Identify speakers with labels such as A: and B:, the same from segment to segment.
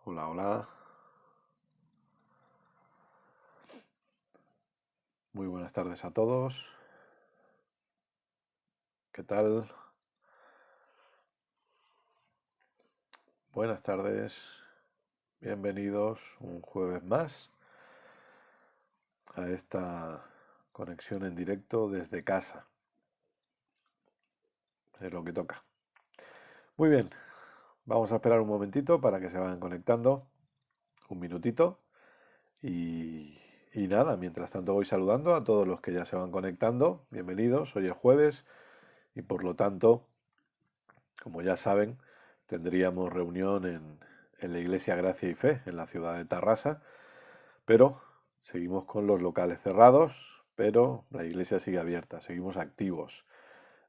A: Hola, hola. Muy buenas tardes a todos. ¿Qué tal? Buenas tardes. Bienvenidos un jueves más a esta conexión en directo desde casa. Es lo que toca. Muy bien. Vamos a esperar un momentito para que se vayan conectando. Un minutito. Y nada, mientras tanto voy saludando a todos los que ya se van conectando. Bienvenidos. Hoy es jueves y por lo tanto, como ya saben, tendríamos reunión en la Iglesia Gracia y Fe, en la ciudad de Tarrasa, pero seguimos con los locales cerrados, pero la iglesia sigue abierta, seguimos activos.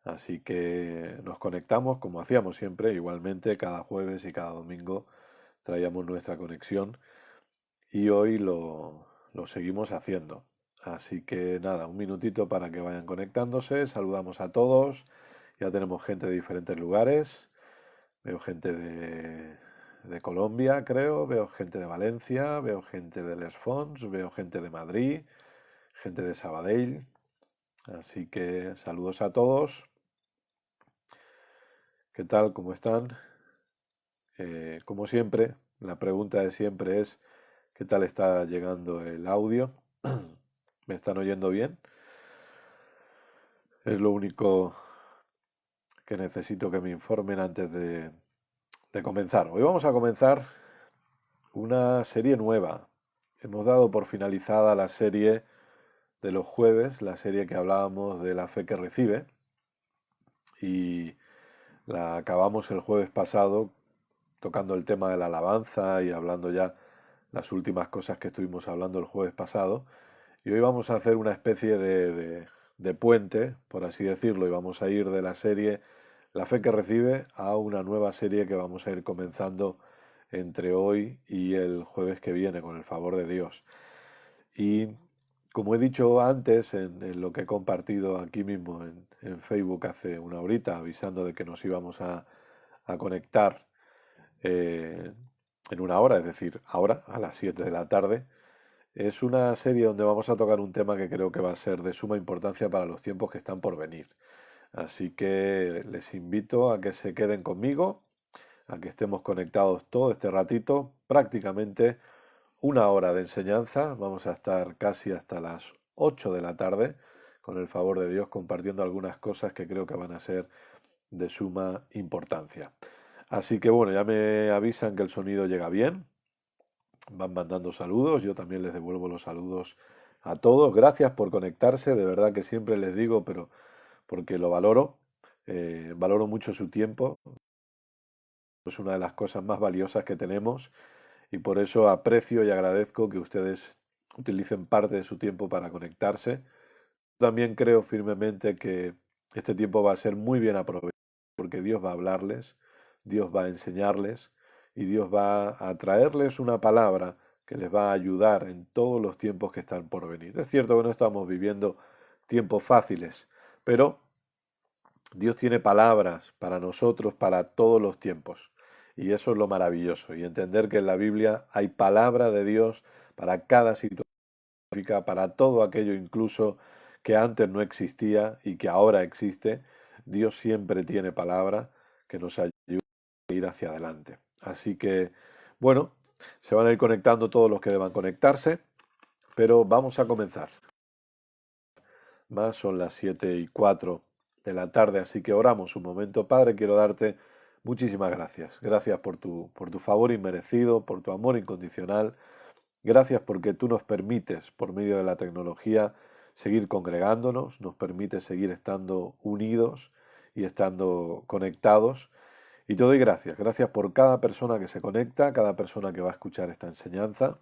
A: Así que nos conectamos como hacíamos siempre, igualmente cada jueves y cada domingo traíamos nuestra conexión y hoy lo seguimos haciendo. Así que nada, un minutito para que vayan conectándose, saludamos a todos, ya tenemos gente de diferentes lugares. Veo gente de Colombia, creo, veo gente de Valencia, veo gente de Les Fonts, veo gente de Madrid, gente de Sabadell. Así que saludos a todos. ¿Qué tal? ¿Cómo están? Como siempre, la pregunta de siempre es, ¿qué tal está llegando el audio? ¿Me están oyendo bien? Es lo único que necesito que me informen antes de comenzar. Hoy vamos a comenzar una serie nueva. Hemos dado por finalizada la serie de los jueves, la serie que hablábamos de la fe que recibe, y la acabamos el jueves pasado tocando el tema de la alabanza y hablando ya las últimas cosas que estuvimos hablando el jueves pasado. Y hoy vamos a hacer una especie de puente, por así decirlo, y vamos a ir de la serie La fe que recibe a una nueva serie que vamos a ir comenzando entre hoy y el jueves que viene, con el favor de Dios. Y como he dicho antes, en lo que he compartido aquí mismo en Facebook hace una horita, avisando de que nos íbamos a conectar eh, en una hora, es decir, ahora, a las 7 de la tarde, es una serie donde vamos a tocar un tema que creo que va a ser de suma importancia para los tiempos que están por venir. Así que les invito a que se queden conmigo, a que estemos conectados todo este ratito, prácticamente una hora de enseñanza. Vamos a estar casi hasta las 8 de la tarde, con el favor de Dios, compartiendo algunas cosas que creo que van a ser de suma importancia. Así que bueno, ya me avisan que el sonido llega bien, van mandando saludos, yo también les devuelvo los saludos a todos. Gracias por conectarse, de verdad que siempre les digo, pero porque lo valoro, valoro mucho su tiempo, es una de las cosas más valiosas que tenemos y por eso aprecio y agradezco que ustedes utilicen parte de su tiempo para conectarse. También creo firmemente que este tiempo va a ser muy bien aprovechado porque Dios va a hablarles, Dios va a enseñarles y Dios va a traerles una palabra que les va a ayudar en todos los tiempos que están por venir. Es cierto que no estamos viviendo tiempos fáciles, pero Dios tiene palabras para nosotros para todos los tiempos. Y eso es lo maravilloso. Y entender que en la Biblia hay palabra de Dios para cada situación, para todo aquello incluso que antes no existía y que ahora existe. Dios siempre tiene palabra que nos ayuda a ir hacia adelante. Así que, bueno, se van a ir conectando todos los que deban conectarse, pero vamos a comenzar. Más son las 7:04 de la tarde, así que oramos un momento. Padre, quiero darte muchísimas gracias. Gracias por tu favor inmerecido, por tu amor incondicional. Gracias porque tú nos permites, por medio de la tecnología, seguir congregándonos, nos permites seguir estando unidos y estando conectados. Y te doy gracias. Gracias por cada persona que se conecta, cada persona que va a escuchar esta enseñanza.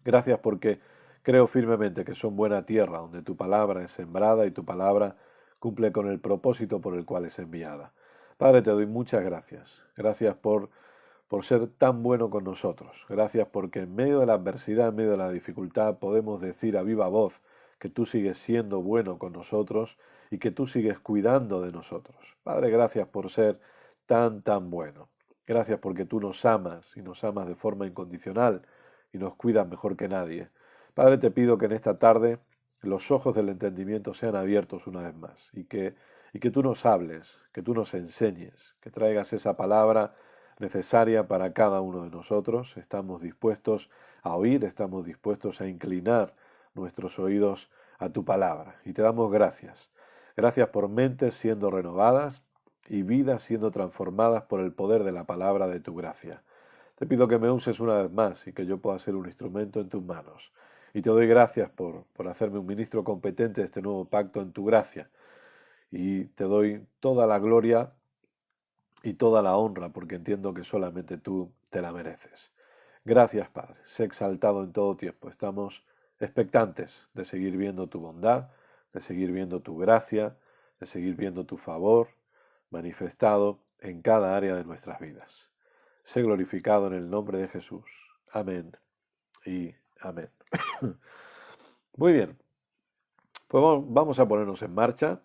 A: Gracias porque creo firmemente que son buena tierra donde tu palabra es sembrada y tu palabra cumple con el propósito por el cual es enviada. Padre, te doy muchas gracias. Gracias por ser tan bueno con nosotros. Gracias porque en medio de la adversidad, en medio de la dificultad, podemos decir a viva voz que tú sigues siendo bueno con nosotros y que tú sigues cuidando de nosotros. Padre, gracias por ser tan bueno. Gracias porque tú nos amas y nos amas de forma incondicional y nos cuidas mejor que nadie. Padre, te pido que en esta tarde los ojos del entendimiento sean abiertos una vez más y que tú nos hables, que tú nos enseñes, que traigas esa palabra necesaria para cada uno de nosotros. Estamos dispuestos a oír, estamos dispuestos a inclinar nuestros oídos a tu palabra. Y te damos gracias. Gracias por mentes siendo renovadas y vidas siendo transformadas por el poder de la palabra de tu gracia. Te pido que me uses una vez más y que yo pueda ser un instrumento en tus manos. Y te doy gracias por hacerme un ministro competente de este nuevo pacto en tu gracia. Y te doy toda la gloria y toda la honra porque entiendo que solamente tú te la mereces. Gracias, Padre. Sé exaltado en todo tiempo. Estamos expectantes de seguir viendo tu bondad, de seguir viendo tu gracia, de seguir viendo tu favor manifestado en cada área de nuestras vidas. Sé glorificado en el nombre de Jesús. Amén y amén. Muy bien, pues vamos a ponernos en marcha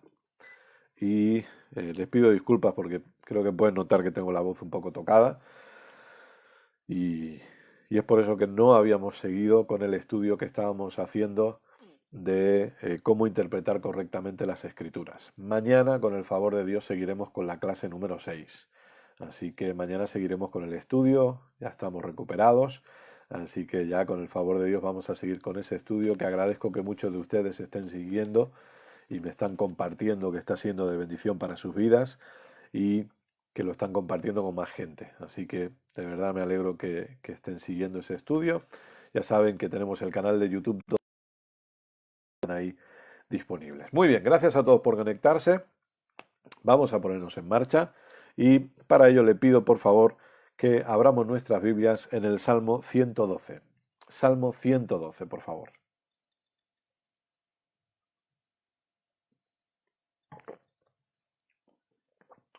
A: y les pido disculpas porque creo que pueden notar que tengo la voz un poco tocada y, y es por eso que no habíamos seguido con el estudio que estábamos haciendo de cómo interpretar correctamente las escrituras. Mañana, con el favor de Dios, seguiremos con la clase número 6. Así que mañana seguiremos con el estudio, ya estamos recuperados, así que ya con el favor de Dios vamos a seguir con ese estudio que agradezco que muchos de ustedes estén siguiendo y me están compartiendo que está siendo de bendición para sus vidas y que lo están compartiendo con más gente. Así que de verdad me alegro que estén siguiendo ese estudio. Ya saben que tenemos el canal de YouTube ahí disponibles. Muy bien, gracias a todos por conectarse. Vamos a ponernos en marcha y para ello le pido por favor que abramos nuestras Biblias en el Salmo 112. Salmo 112, por favor.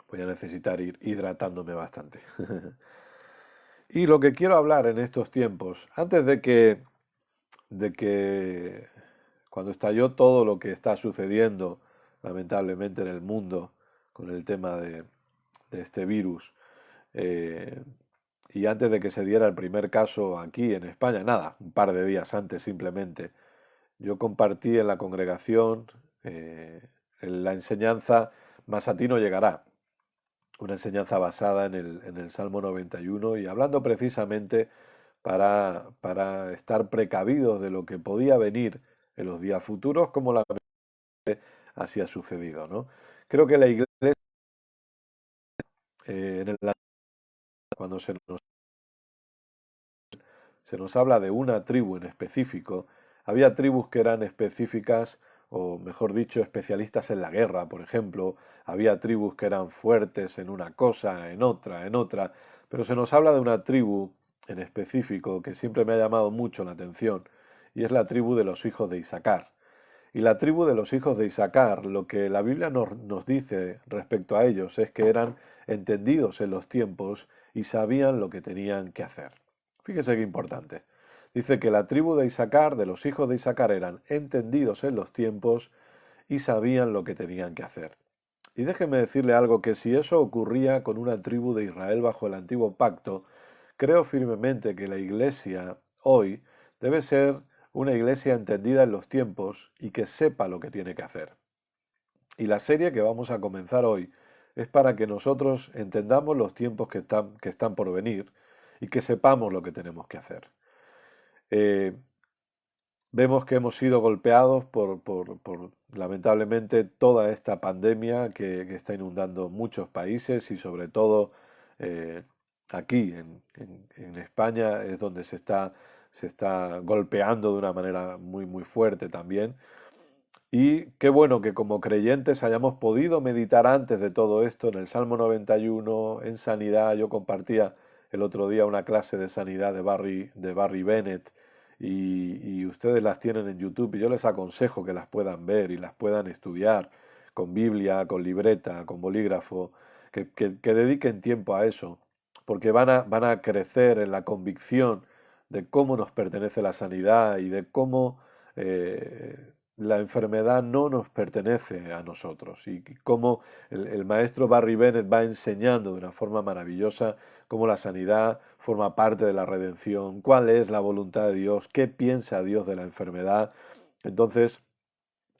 A: Voy a necesitar ir hidratándome bastante. Y lo que quiero hablar en estos tiempos, antes de que cuando estalló todo lo que está sucediendo, lamentablemente, en el mundo con el tema de este virus, eh, y antes de que se diera el primer caso aquí en España, nada, un par de días antes simplemente, yo compartí en la congregación la enseñanza Mas a ti no llegará, una enseñanza basada en el Salmo 91 y hablando precisamente para estar precavidos de lo que podía venir en los días futuros, como la así ha sucedido, ¿no? Creo que la iglesia, en el, cuando se nos habla de una tribu en específico, había tribus que eran específicas, o mejor dicho, especialistas en la guerra, por ejemplo, había tribus que eran fuertes en una cosa, en otra, pero se nos habla de una tribu en específico que siempre me ha llamado mucho la atención, y es la tribu de los hijos de Isaacar. Y la tribu de los hijos de Isaacar, lo que la Biblia nos dice respecto a ellos es que eran entendidos en los tiempos y sabían lo que tenían que hacer. Fíjese qué importante. Dice que la tribu de Isaacar, de los hijos de Isaacar, eran entendidos en los tiempos y sabían lo que tenían que hacer. Y déjeme decirle algo, que si eso ocurría con una tribu de Israel bajo el antiguo pacto, creo firmemente que la iglesia hoy debe ser una iglesia entendida en los tiempos y que sepa lo que tiene que hacer. Y la serie que vamos a comenzar hoy es para que nosotros entendamos los tiempos que están por venir y que sepamos lo que tenemos que hacer. Eh, Vemos que hemos sido golpeados por, lamentablemente, toda esta pandemia que está inundando muchos países y sobre todo eh, aquí en España es donde se está golpeando de una manera muy, muy fuerte también. Y qué bueno que como creyentes hayamos podido meditar antes de todo esto en el Salmo 91, en sanidad. Yo compartía el otro día una clase de sanidad de Barry Bennett y ustedes las tienen en YouTube y yo les aconsejo que las puedan ver y las puedan estudiar con Biblia, con libreta, con bolígrafo, que dediquen tiempo a eso, porque van a crecer en la convicción de cómo nos pertenece la sanidad y de cómo la enfermedad no nos pertenece a nosotros y cómo el maestro Barry Bennett va enseñando de una forma maravillosa cómo la sanidad forma parte de la redención, cuál es la voluntad de Dios, qué piensa Dios de la enfermedad. Entonces,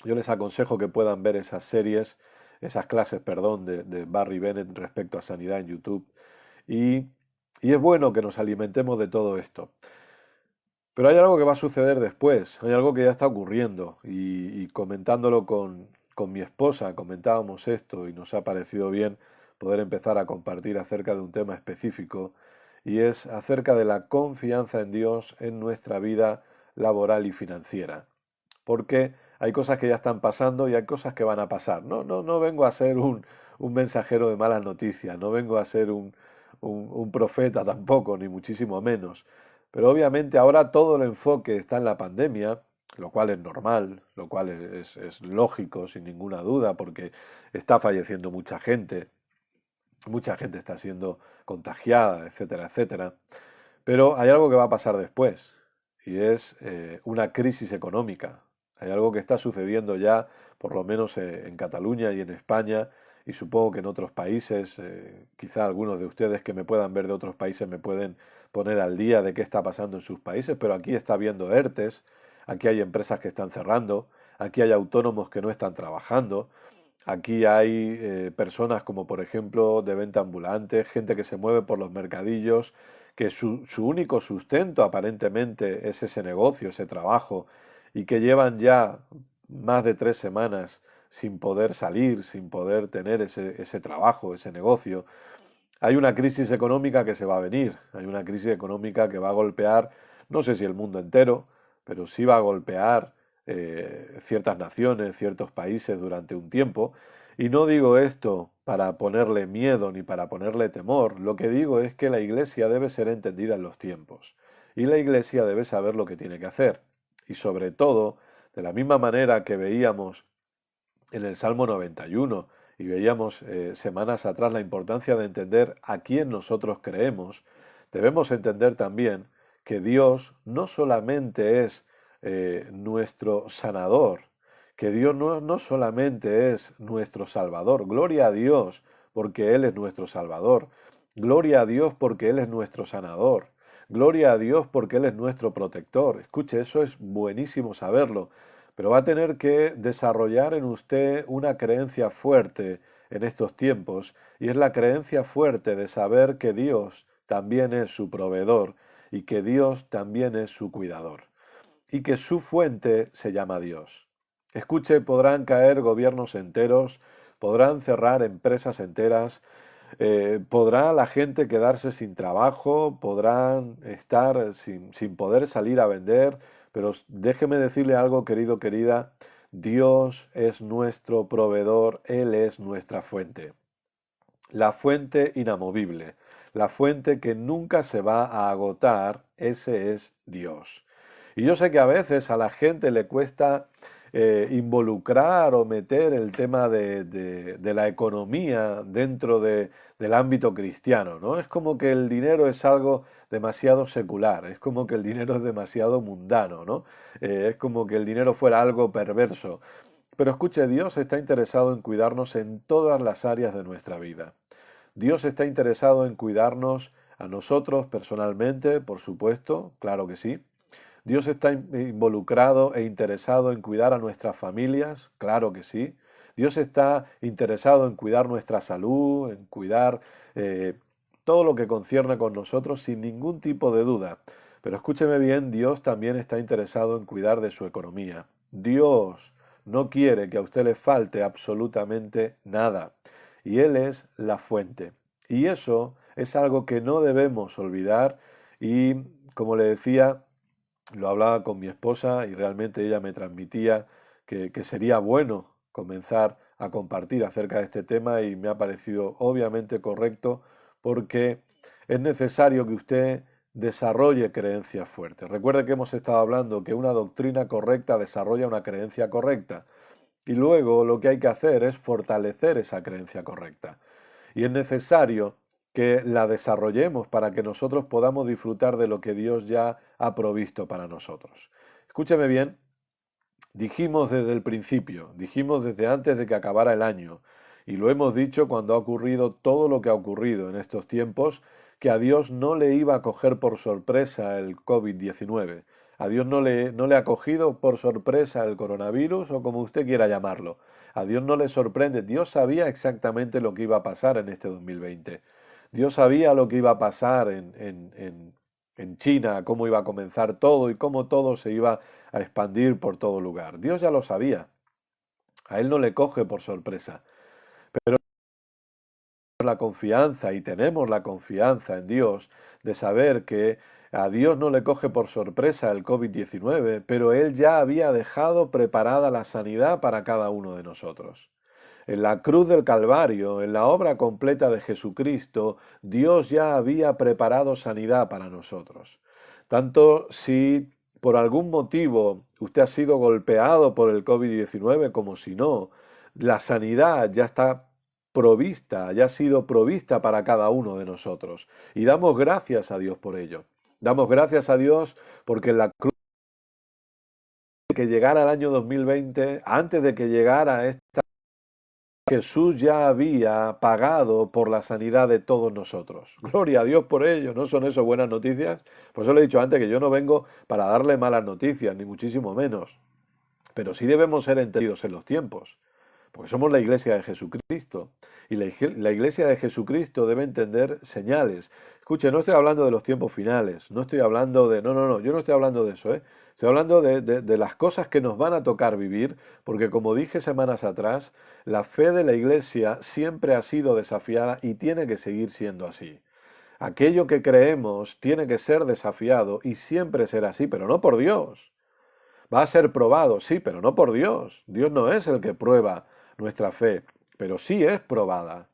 A: yo les aconsejo que puedan ver esas series, esas clases, perdón, de Barry Bennett respecto a sanidad en YouTube. Y, y es bueno que nos alimentemos de todo esto. Pero hay algo que va a suceder después, hay algo que ya está ocurriendo y comentándolo con mi esposa, comentábamos esto y nos ha parecido bien poder empezar a compartir acerca de un tema específico y es acerca de la confianza en Dios en nuestra vida laboral y financiera. Porque hay cosas que ya están pasando y hay cosas que van a pasar. No vengo a ser un mensajero de malas noticias, no vengo a ser un profeta tampoco, ni muchísimo menos. Pero obviamente ahora todo el enfoque está en la pandemia, lo cual es normal, lo cual es lógico, sin ninguna duda, porque está falleciendo mucha gente está siendo contagiada, etcétera, etcétera. Pero hay algo que va a pasar después, y es una crisis económica. Hay algo que está sucediendo ya, por lo menos en Cataluña y en España, y supongo que en otros países, quizá algunos de ustedes que me puedan ver de otros países me pueden poner al día de qué está pasando en sus países, pero aquí está habiendo ERTES, aquí hay empresas que están cerrando, aquí hay autónomos que no están trabajando, aquí hay personas como por ejemplo de venta ambulante, gente que se mueve por los mercadillos, que su único sustento aparentemente es ese negocio, ese trabajo, y que llevan ya más de 3 semanas sin poder salir, sin poder tener ese trabajo, ese negocio. Hay una crisis económica que se va a venir, hay una crisis económica que va a golpear, no sé si el mundo entero, pero sí va a golpear ciertas naciones, ciertos países durante un tiempo. Y no digo esto para ponerle miedo ni para ponerle temor, lo que digo es que la Iglesia debe ser entendida en los tiempos y la Iglesia debe saber lo que tiene que hacer. Y sobre todo, de la misma manera que veíamos en el Salmo 91 y veíamos semanas atrás la importancia de entender a quién nosotros creemos, debemos entender también que Dios no solamente es nuestro sanador, que Dios no solamente es nuestro salvador, gloria a Dios porque Él es nuestro salvador, gloria a Dios porque Él es nuestro sanador, gloria a Dios porque Él es nuestro protector. Escuche, eso es buenísimo saberlo, pero va a tener que desarrollar en usted una creencia fuerte en estos tiempos, y es la creencia fuerte de saber que Dios también es su proveedor y que Dios también es su cuidador, y que su fuente se llama Dios. Escuche, podrán caer gobiernos enteros, podrán cerrar empresas enteras, podrá la gente quedarse sin trabajo, podrán estar sin poder salir a vender, pero déjeme decirle algo, querido, querida, Dios es nuestro proveedor, Él es nuestra fuente, la fuente inamovible, la fuente que nunca se va a agotar, ese es Dios. Y yo sé que a veces a la gente le cuesta involucrar o meter el tema de la economía dentro del ámbito cristiano, ¿no? Es como que el dinero es algo demasiado secular, es como que el dinero es demasiado mundano, ¿no? Es como que el dinero fuera algo perverso. Pero escuche, Dios está interesado en cuidarnos en todas las áreas de nuestra vida. Dios está interesado en cuidarnos a nosotros personalmente, por supuesto, claro que sí. Dios está involucrado e interesado en cuidar a nuestras familias, claro que sí. Dios está interesado en cuidar nuestra salud, en cuidar todo lo que concierne con nosotros sin ningún tipo de duda. Pero escúcheme bien, Dios también está interesado en cuidar de su economía. Dios no quiere que a usted le falte absolutamente nada. Y Él es la fuente. Y eso es algo que no debemos olvidar y, como le decía, lo hablaba con mi esposa y realmente ella me transmitía que sería bueno comenzar a compartir acerca de este tema y me ha parecido obviamente correcto porque es necesario que usted desarrolle creencias fuertes. Recuerde que hemos estado hablando que una doctrina correcta desarrolla una creencia correcta y luego lo que hay que hacer es fortalecer esa creencia correcta. Y es necesario que la desarrollemos para que nosotros podamos disfrutar de lo que Dios ya ha provisto para nosotros. Escúcheme bien, Dijimos desde el principio, dijimos desde antes de que acabara el año, y lo hemos dicho cuando ha ocurrido todo lo que ha ocurrido en estos tiempos, que a Dios no le iba a coger por sorpresa el COVID-19. A Dios no le ha cogido por sorpresa el coronavirus o como usted quiera llamarlo. A Dios no le sorprende. Dios sabía exactamente lo que iba a pasar en este 2020. Dios sabía lo que iba a pasar en China, cómo iba a comenzar todo y cómo todo se iba a expandir por todo lugar. Dios ya lo sabía. A Él no le coge por sorpresa. Pero la confianza y tenemos la confianza en Dios de saber que a Dios no le coge por sorpresa el COVID-19, pero Él ya había dejado preparada la sanidad para cada uno de nosotros. En la cruz del Calvario, en la obra completa de Jesucristo, Dios ya había preparado sanidad para nosotros. Tanto si por algún motivo usted ha sido golpeado por el COVID-19 como si no, la sanidad ya está provista, ya ha sido provista para cada uno de nosotros. Y damos gracias a Dios por ello. Damos gracias a Dios porque en la cruz que llegara el año 2020, antes de que llegara esta, Jesús ya había pagado por la sanidad de todos nosotros. Gloria a Dios por ello. ¿No son eso buenas noticias? Por eso le he dicho antes que yo no vengo para darle malas noticias, ni muchísimo menos. Pero sí debemos ser entendidos en los tiempos, porque somos la iglesia de Jesucristo. Y la iglesia de Jesucristo debe entender señales. Escuche, no estoy hablando de los tiempos finales, no estoy hablando de... No, yo no estoy hablando de eso, ¿eh? Estoy hablando de las cosas que nos van a tocar vivir, porque como dije semanas atrás, la fe de la iglesia siempre ha sido desafiada y tiene que seguir siendo así. Aquello que creemos tiene que ser desafiado y siempre será así, pero no por Dios. Va a ser probado, sí, pero no por Dios. Dios no es el que prueba nuestra fe, pero sí es probada.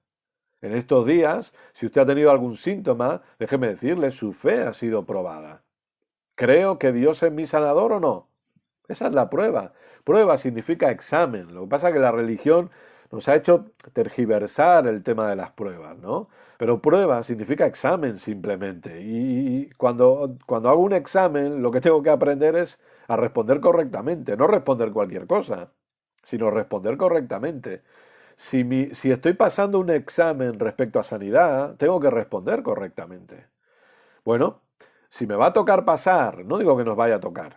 A: En estos días, si usted ha tenido algún síntoma, déjeme decirle, su fe ha sido probada. ¿Creo que Dios es mi sanador o no? Esa es la prueba. Prueba significa examen. Lo que pasa es que la religión nos ha hecho tergiversar el tema de las pruebas, ¿no? Pero prueba significa examen simplemente. Y cuando hago un examen, lo que tengo que aprender es a responder correctamente. No responder cualquier cosa, sino responder correctamente. Si estoy pasando un examen respecto a sanidad, tengo que responder correctamente. Bueno, si me va a tocar pasar, no digo que nos vaya a tocar,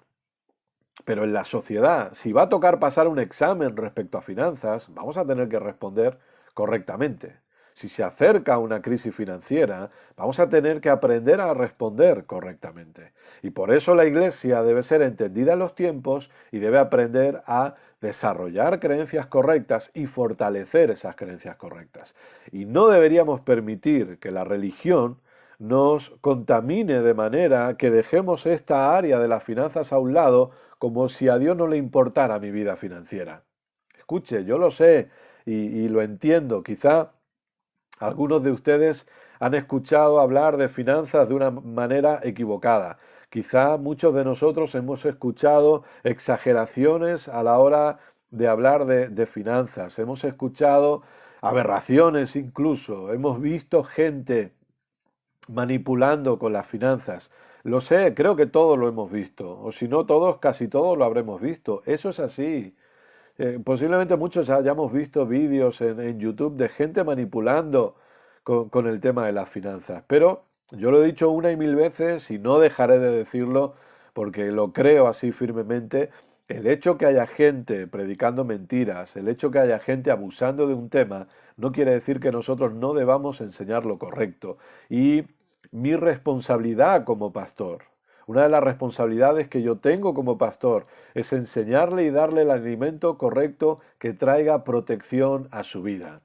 A: pero en la sociedad, si va a tocar pasar un examen respecto a finanzas, vamos a tener que responder correctamente. Si se acerca una crisis financiera, vamos a tener que aprender a responder correctamente. Y por eso la Iglesia debe ser entendida en los tiempos y debe aprender a desarrollar creencias correctas y fortalecer esas creencias correctas. Y no deberíamos permitir que la religión nos contamine de manera que dejemos esta área de las finanzas a un lado como si a Dios no le importara mi vida financiera. Escuche, yo lo sé y lo entiendo. Quizá algunos de ustedes han escuchado hablar de finanzas de una manera equivocada. Quizá muchos de nosotros hemos escuchado exageraciones a la hora de hablar de finanzas. Hemos escuchado aberraciones incluso. Hemos visto gente manipulando con las finanzas. Lo sé, creo que todos lo hemos visto, o si no todos, casi todos lo habremos visto. Eso es así. Posiblemente muchos hayamos visto vídeos en YouTube de gente manipulando con el tema de las finanzas, pero yo lo he dicho una y mil veces y no dejaré de decirlo porque lo creo así firmemente. El hecho que haya gente predicando mentiras, el hecho que haya gente abusando de un tema, no quiere decir que nosotros no debamos enseñar lo correcto. Y mi responsabilidad como pastor, una de las responsabilidades que yo tengo como pastor, es enseñarle y darle el alimento correcto que traiga protección a su vida.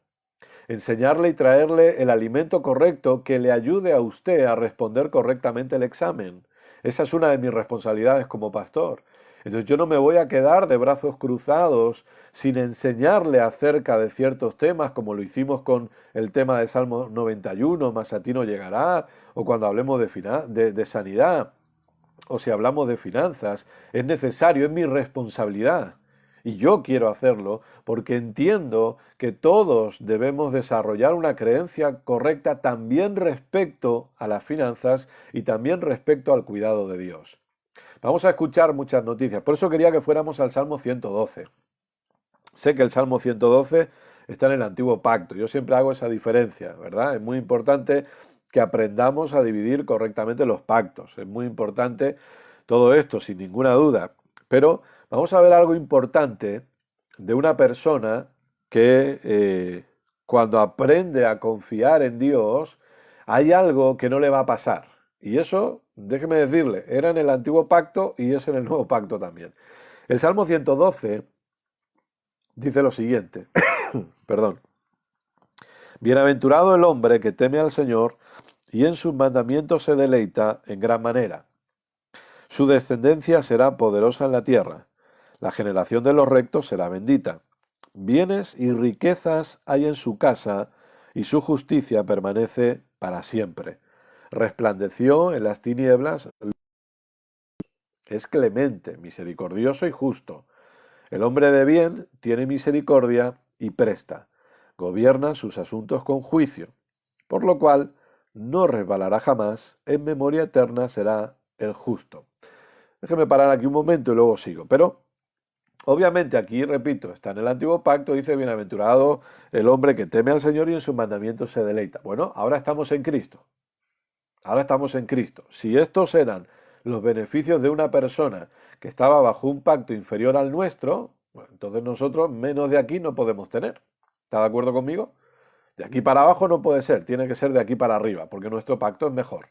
A: Enseñarle y traerle el alimento correcto que le ayude a usted a responder correctamente el examen. Esa es una de mis responsabilidades como pastor. Entonces yo no me voy a quedar de brazos cruzados sin enseñarle acerca de ciertos temas, como lo hicimos con el tema de Salmo 91, más a ti no llegará, o cuando hablemos de sanidad, o si hablamos de finanzas. Es necesario, es mi responsabilidad. Y yo quiero hacerlo porque entiendo que todos debemos desarrollar una creencia correcta también respecto a las finanzas y también respecto al cuidado de Dios. Vamos a escuchar muchas noticias. Por eso quería que fuéramos al Salmo 112. Sé que el Salmo 112 está en el Antiguo Pacto. Yo siempre hago esa diferencia, ¿verdad? Es muy importante que aprendamos a dividir correctamente los pactos. Es muy importante todo esto, sin ninguna duda. Pero vamos a ver algo importante de una persona que cuando aprende a confiar en Dios, hay algo que no le va a pasar. Y eso, déjeme decirle, era en el Antiguo Pacto y es en el Nuevo Pacto también. El Salmo 112 dice lo siguiente, perdón. Bienaventurado el hombre que teme al Señor y en sus mandamientos se deleita en gran manera. Su descendencia será poderosa en la tierra. La generación de los rectos será bendita. Bienes y riquezas hay en su casa y su justicia permanece para siempre. Resplandeció en las tinieblas, es clemente, misericordioso y justo. El hombre de bien tiene misericordia y presta. Gobierna sus asuntos con juicio, por lo cual no resbalará jamás, en memoria eterna será el justo. Déjeme parar aquí un momento y luego sigo. Pero, obviamente, aquí, repito, está en el Antiguo Pacto, dice, bienaventurado el hombre que teme al Señor y en sus mandamientos se deleita. Bueno, ahora estamos en Cristo. Ahora estamos en Cristo. Si estos eran los beneficios de una persona que estaba bajo un pacto inferior al nuestro, bueno, entonces nosotros menos de aquí no podemos tener. ¿Está de acuerdo conmigo? De aquí para abajo no puede ser, tiene que ser de aquí para arriba, porque nuestro pacto es mejor.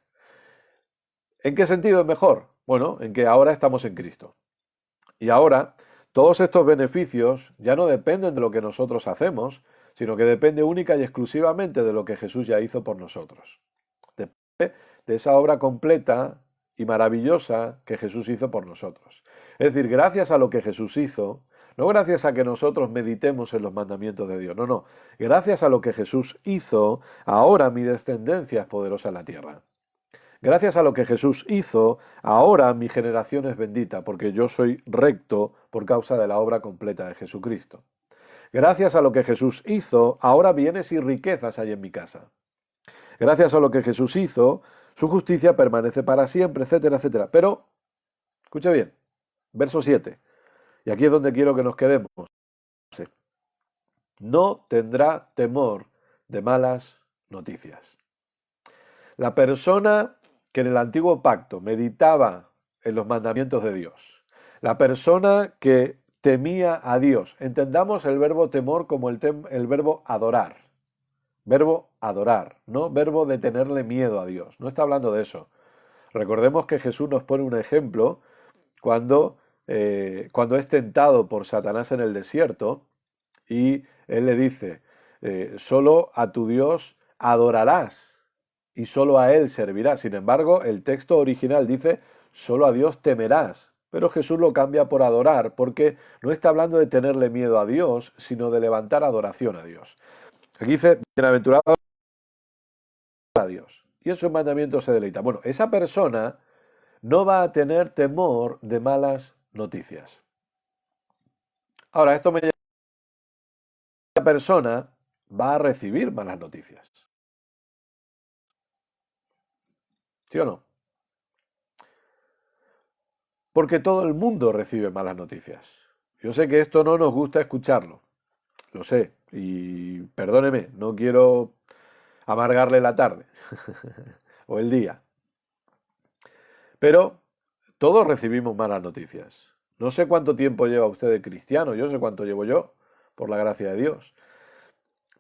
A: ¿En qué sentido es mejor? Bueno, en que ahora estamos en Cristo. Y ahora todos estos beneficios ya no dependen de lo que nosotros hacemos, sino que depende única y exclusivamente de lo que Jesús ya hizo por nosotros. Depende de esa obra completa y maravillosa que Jesús hizo por nosotros. Es decir, gracias a lo que Jesús hizo, no gracias a que nosotros meditemos en los mandamientos de Dios, no, no, gracias a lo que Jesús hizo, ahora mi descendencia es poderosa en la tierra. Gracias a lo que Jesús hizo, ahora mi generación es bendita, porque yo soy recto por causa de la obra completa de Jesucristo. Gracias a lo que Jesús hizo, ahora bienes y riquezas hay en mi casa. Gracias a lo que Jesús hizo, su justicia permanece para siempre, etcétera, etcétera. Pero, escucha bien, verso 7, y aquí es donde quiero que nos quedemos. No tendrá temor de malas noticias. La persona que en el antiguo pacto meditaba en los mandamientos de Dios, la persona que temía a Dios, entendamos el verbo temor como el verbo adorar, no verbo de tenerle miedo a Dios, no está hablando de eso. Recordemos que Jesús nos pone un ejemplo cuando, cuando es tentado por Satanás en el desierto y él le dice, solo a tu Dios adorarás y solo a Él servirás. Sin embargo, el texto original dice, solo a Dios temerás. Pero Jesús lo cambia por adorar, porque no está hablando de tenerle miedo a Dios, sino de levantar adoración a Dios. Aquí dice, bienaventurado a Dios, y en sus mandamientos se deleita. Bueno, esa persona no va a tener temor de malas noticias. Ahora, esto me lleva a que esa persona va a recibir malas noticias. ¿Sí o no? Porque todo el mundo recibe malas noticias. Yo sé que esto no nos gusta escucharlo, lo sé, y perdóneme, no quiero amargarle la tarde o el día, pero todos recibimos malas noticias. No sé cuánto tiempo lleva usted de cristiano, yo sé cuánto llevo yo, por la gracia de Dios,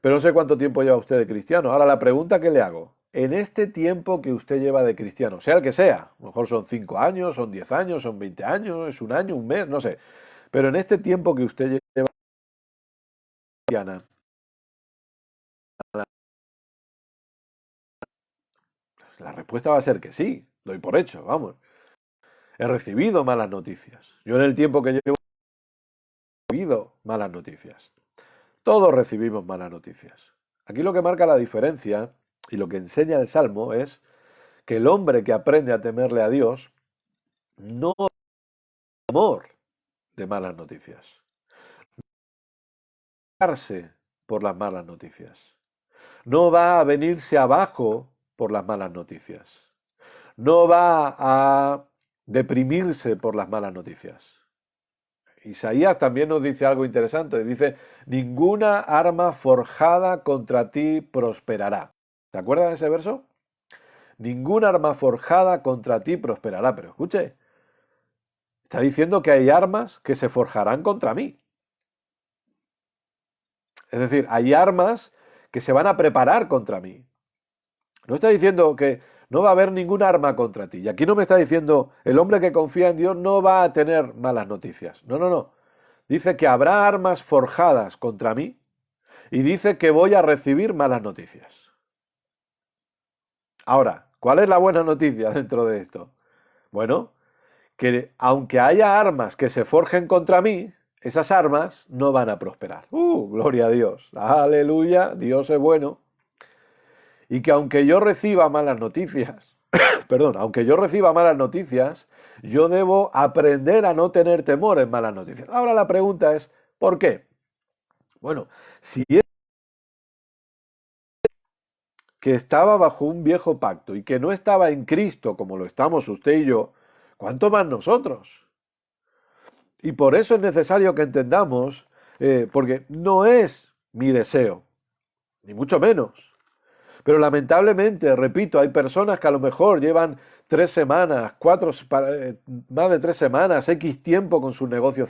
A: pero no sé cuánto tiempo lleva usted de cristiano. Ahora la pregunta que le hago, en este tiempo que usted lleva de cristiano, sea el que sea, a lo mejor son 5 años, son 10 años, son 20 años, es un año, un mes, no sé, pero en este tiempo que usted lleva cristiana, la respuesta va a ser que sí, doy por hecho, vamos. He recibido malas noticias. Yo en el tiempo que llevo he recibido malas noticias. Todos recibimos malas noticias. Aquí lo que marca la diferencia y lo que enseña el Salmo es que el hombre que aprende a temerle a Dios no tiene temor de malas noticias. No va a dejarse por las malas noticias. No va a venirse abajo por las malas noticias. No va a deprimirse por las malas noticias. Isaías también nos dice algo interesante, dice, ninguna arma forjada contra ti prosperará. ¿Te acuerdas de ese verso? Ninguna arma forjada contra ti prosperará. Pero escuche, está diciendo que hay armas que se forjarán contra mí. Es decir, hay armas que se van a preparar contra mí. No está diciendo que no va a haber ningún arma contra ti. Y aquí no me está diciendo, el hombre que confía en Dios no va a tener malas noticias. No, no, no. Dice que habrá armas forjadas contra mí y dice que voy a recibir malas noticias. Ahora, ¿cuál es la buena noticia dentro de esto? Bueno, que aunque haya armas que se forjen contra mí, esas armas no van a prosperar. Gloria a Dios. Aleluya, Dios es bueno. Y que aunque yo reciba malas noticias, perdón, aunque yo reciba malas noticias, yo debo aprender a no tener temor en malas noticias. Ahora la pregunta es, ¿por qué? Bueno, si es que estaba bajo un viejo pacto y que no estaba en Cristo como lo estamos usted y yo, ¿cuánto más nosotros? Y por eso es necesario que entendamos, porque no es mi deseo, ni mucho menos. Pero lamentablemente, repito, hay personas que a lo mejor llevan 3 semanas, más de 3 semanas, X tiempo con sus negocios.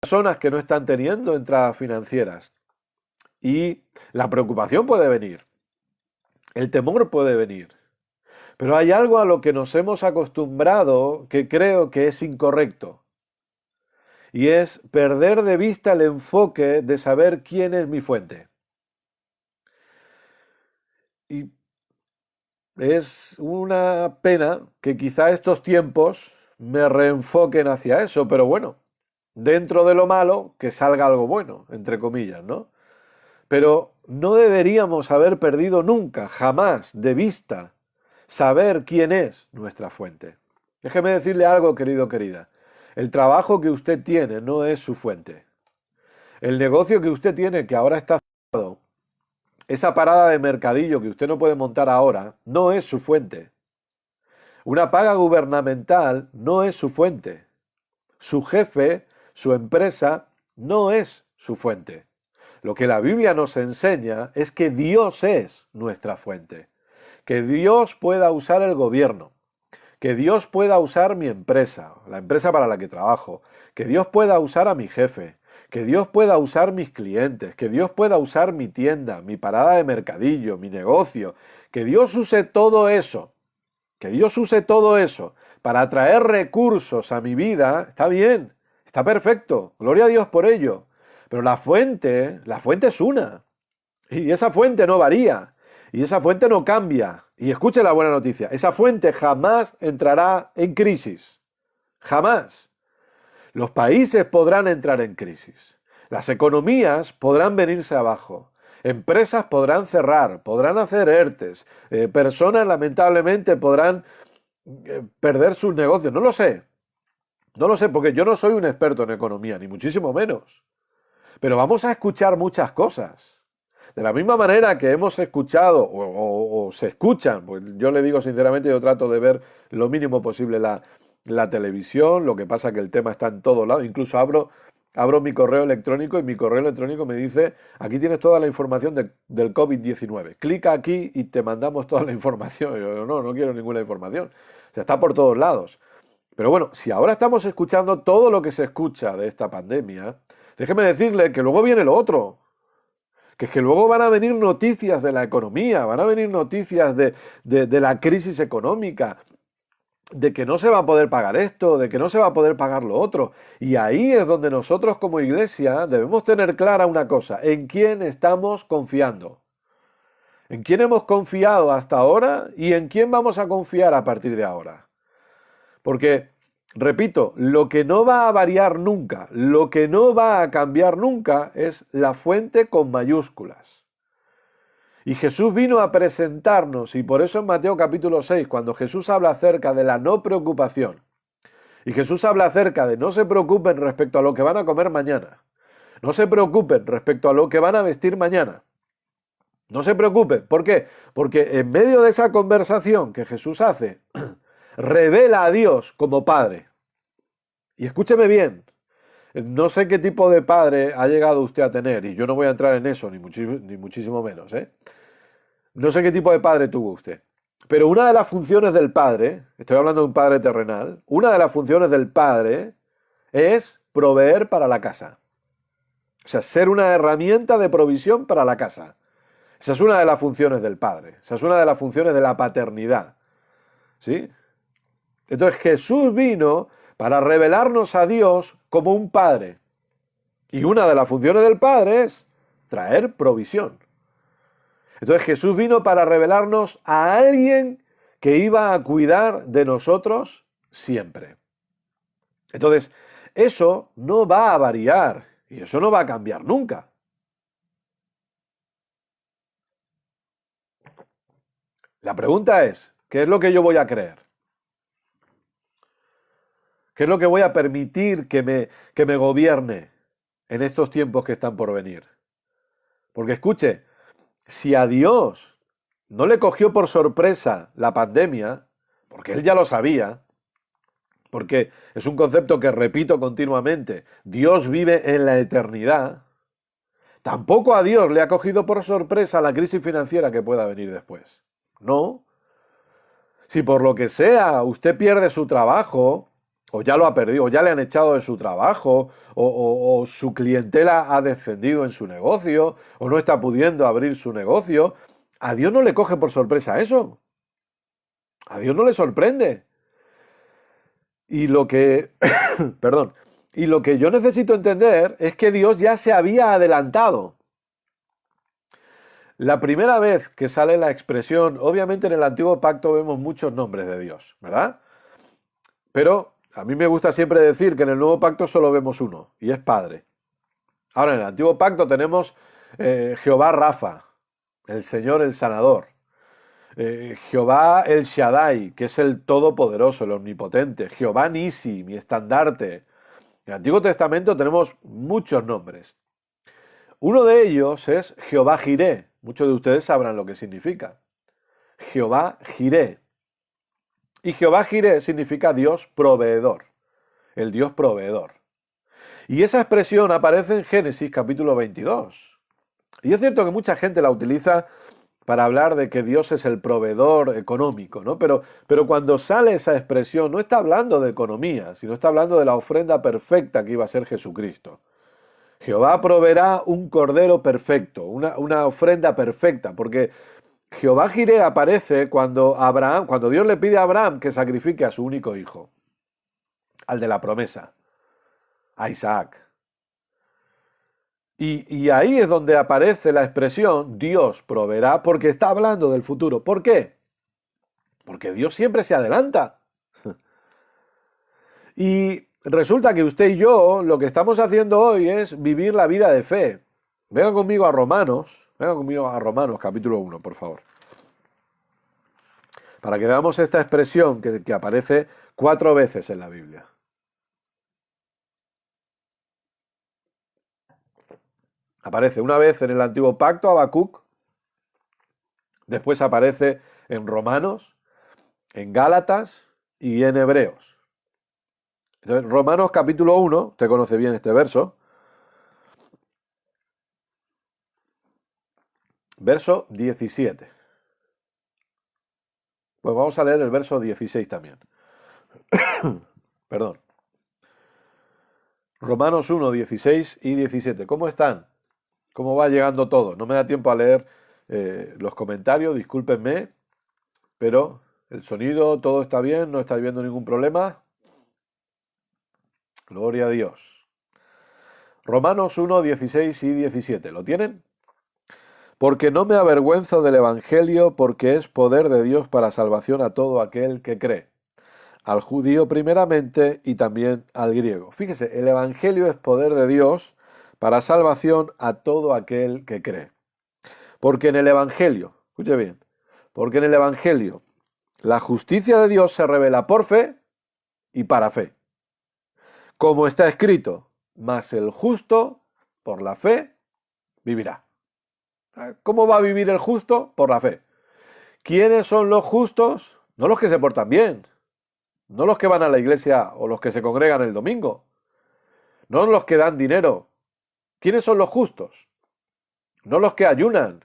A: Personas que no están teniendo entradas financieras. Y la preocupación puede venir. El temor puede venir. Pero hay algo a lo que nos hemos acostumbrado que creo que es incorrecto. Y es perder de vista el enfoque de saber quién es mi fuente. Y es una pena que quizá estos tiempos me reenfoquen hacia eso, pero bueno, dentro de lo malo, que salga algo bueno, entre comillas, ¿no? Pero no deberíamos haber perdido nunca, jamás, de vista, saber quién es nuestra fuente. Déjeme decirle algo, querido, querida. El trabajo que usted tiene no es su fuente. El negocio que usted tiene, que ahora está cerrado, esa parada de mercadillo que usted no puede montar ahora, no es su fuente. Una paga gubernamental no es su fuente. Su jefe, su empresa, no es su fuente. Lo que la Biblia nos enseña es que Dios es nuestra fuente. Que Dios pueda usar el gobierno. Que Dios pueda usar mi empresa, la empresa para la que trabajo. Que Dios pueda usar a mi jefe. Que Dios pueda usar mis clientes. Que Dios pueda usar mi tienda, mi parada de mercadillo, mi negocio. Que Dios use todo eso. Que Dios use todo eso para atraer recursos a mi vida. Está bien. Está perfecto. Gloria a Dios por ello. Pero la fuente es una. Y esa fuente no varía. Y esa fuente no cambia. Y escuche la buena noticia. Esa fuente jamás entrará en crisis. Jamás. Los países podrán entrar en crisis. Las economías podrán venirse abajo. Empresas podrán cerrar, podrán hacer ERTES. Personas lamentablemente podrán perder sus negocios. No lo sé. No lo sé porque yo no soy un experto en economía, ni muchísimo menos. Pero vamos a escuchar muchas cosas. De la misma manera que hemos escuchado o se escuchan, pues yo le digo sinceramente, yo trato de ver lo mínimo posible la televisión, lo que pasa que el tema está en todos lados, incluso abro mi correo electrónico y mi correo electrónico me dice, aquí tienes toda la información del COVID-19, clica aquí y te mandamos toda la información. Yo no quiero ninguna información, o sea, está por todos lados. Pero bueno, si ahora estamos escuchando todo lo que se escucha de esta pandemia, déjeme decirle que luego viene lo otro. Que es que luego van a venir noticias de la economía, van a venir noticias de la crisis económica, de que no se va a poder pagar esto, de que no se va a poder pagar lo otro. Y ahí es donde nosotros como iglesia debemos tener clara una cosa, en quién estamos confiando. En quién hemos confiado hasta ahora y en quién vamos a confiar a partir de ahora. Porque, repito, lo que no va a variar nunca, lo que no va a cambiar nunca es la fuente con mayúsculas. Y Jesús vino a presentarnos, y por eso en Mateo capítulo 6, cuando Jesús habla acerca de la no preocupación, y Jesús habla acerca de no se preocupen respecto a lo que van a comer mañana, no se preocupen respecto a lo que van a vestir mañana, no se preocupen. ¿Por qué? Porque en medio de esa conversación que Jesús hace revela a Dios como Padre. Y escúcheme bien, no sé qué tipo de padre ha llegado usted a tener, y yo no voy a entrar en eso, ni muchísimo menos, ¿eh? No sé qué tipo de padre tuvo usted. Pero una de las funciones del padre, estoy hablando de un padre terrenal, una de las funciones del padre es proveer para la casa. O sea, ser una herramienta de provisión para la casa. Esa es una de las funciones del padre. Esa es una de las funciones de la paternidad. ¿Sí? Entonces Jesús vino para revelarnos a Dios como un padre. Y una de las funciones del padre es traer provisión. Entonces Jesús vino para revelarnos a alguien que iba a cuidar de nosotros siempre. Entonces, eso no va a variar y eso no va a cambiar nunca. La pregunta es, ¿qué es lo que yo voy a creer? ¿Qué es lo que voy a permitir que me gobierne en estos tiempos que están por venir? Porque escuche, si a Dios no le cogió por sorpresa la pandemia, porque él ya lo sabía, porque es un concepto que repito continuamente, Dios vive en la eternidad, tampoco a Dios le ha cogido por sorpresa la crisis financiera que pueda venir después. No. Si por lo que sea usted pierde su trabajo, o ya lo ha perdido, o ya le han echado de su trabajo, o su clientela ha descendido en su negocio, o no está pudiendo abrir su negocio, a Dios no le coge por sorpresa eso. A Dios no le sorprende. Y lo que, perdón, y lo que yo necesito entender es que Dios ya se había adelantado. La primera vez que sale la expresión, obviamente en el Antiguo Pacto vemos muchos nombres de Dios, ¿verdad? Pero a mí me gusta siempre decir que en el Nuevo Pacto solo vemos uno, y es Padre. Ahora, en el Antiguo Pacto tenemos Jehová Rafa, el Señor el Sanador. Jehová el Shaddai, que es el Todopoderoso, el Omnipotente. Jehová Nisi, mi estandarte. En el Antiguo Testamento tenemos muchos nombres. Uno de ellos es Jehová Jiré. Muchos de ustedes sabrán lo que significa. Jehová Jiré. Y Jehová Jiré significa Dios proveedor. El Dios proveedor. Y esa expresión aparece en Génesis capítulo 22. Y es cierto que mucha gente la utiliza para hablar de que Dios es el proveedor económico, ¿no? Pero cuando sale esa expresión no está hablando de economía, sino está hablando de la ofrenda perfecta que iba a ser Jesucristo. Jehová proveerá un cordero perfecto, una ofrenda perfecta, porque Jehová Jireh aparece cuando Dios le pide a Abraham que sacrifique a su único hijo, al de la promesa, a Isaac. Y ahí es donde aparece la expresión Dios proveerá, porque está hablando del futuro. ¿Por qué? Porque Dios siempre se adelanta. Y resulta que usted y yo lo que estamos haciendo hoy es vivir la vida de fe. Venga conmigo a Romanos capítulo 1, por favor. Para que veamos esta expresión que aparece 4 veces en la Biblia. Aparece una vez en el Antiguo Pacto, Habacuc, después aparece en Romanos, en Gálatas y en Hebreos. Entonces, Romanos capítulo 1, usted conoce bien este verso, verso 17. Pues vamos a leer el verso 16 también. Perdón. Romanos 1, 16 y 17. ¿Cómo están? ¿Cómo va llegando todo? No me da tiempo a leer los comentarios, discúlpenme, pero el sonido, todo está bien, no está habiendo ningún problema. Gloria a Dios. Romanos 1, 16 y 17. ¿Lo tienen? Porque no me avergüenzo del Evangelio, porque es poder de Dios para salvación a todo aquel que cree. Al judío primeramente y también al griego. Fíjese, el Evangelio es poder de Dios para salvación a todo aquel que cree. Porque en el Evangelio, escuche bien, porque en el Evangelio la justicia de Dios se revela por fe y para fe. Como está escrito, mas el justo por la fe vivirá. ¿Cómo va a vivir el justo? Por la fe. ¿Quiénes son los justos? No los que se portan bien, no los que van a la iglesia o los que se congregan el domingo, no los que dan dinero. ¿Quiénes son los justos? No los que ayunan,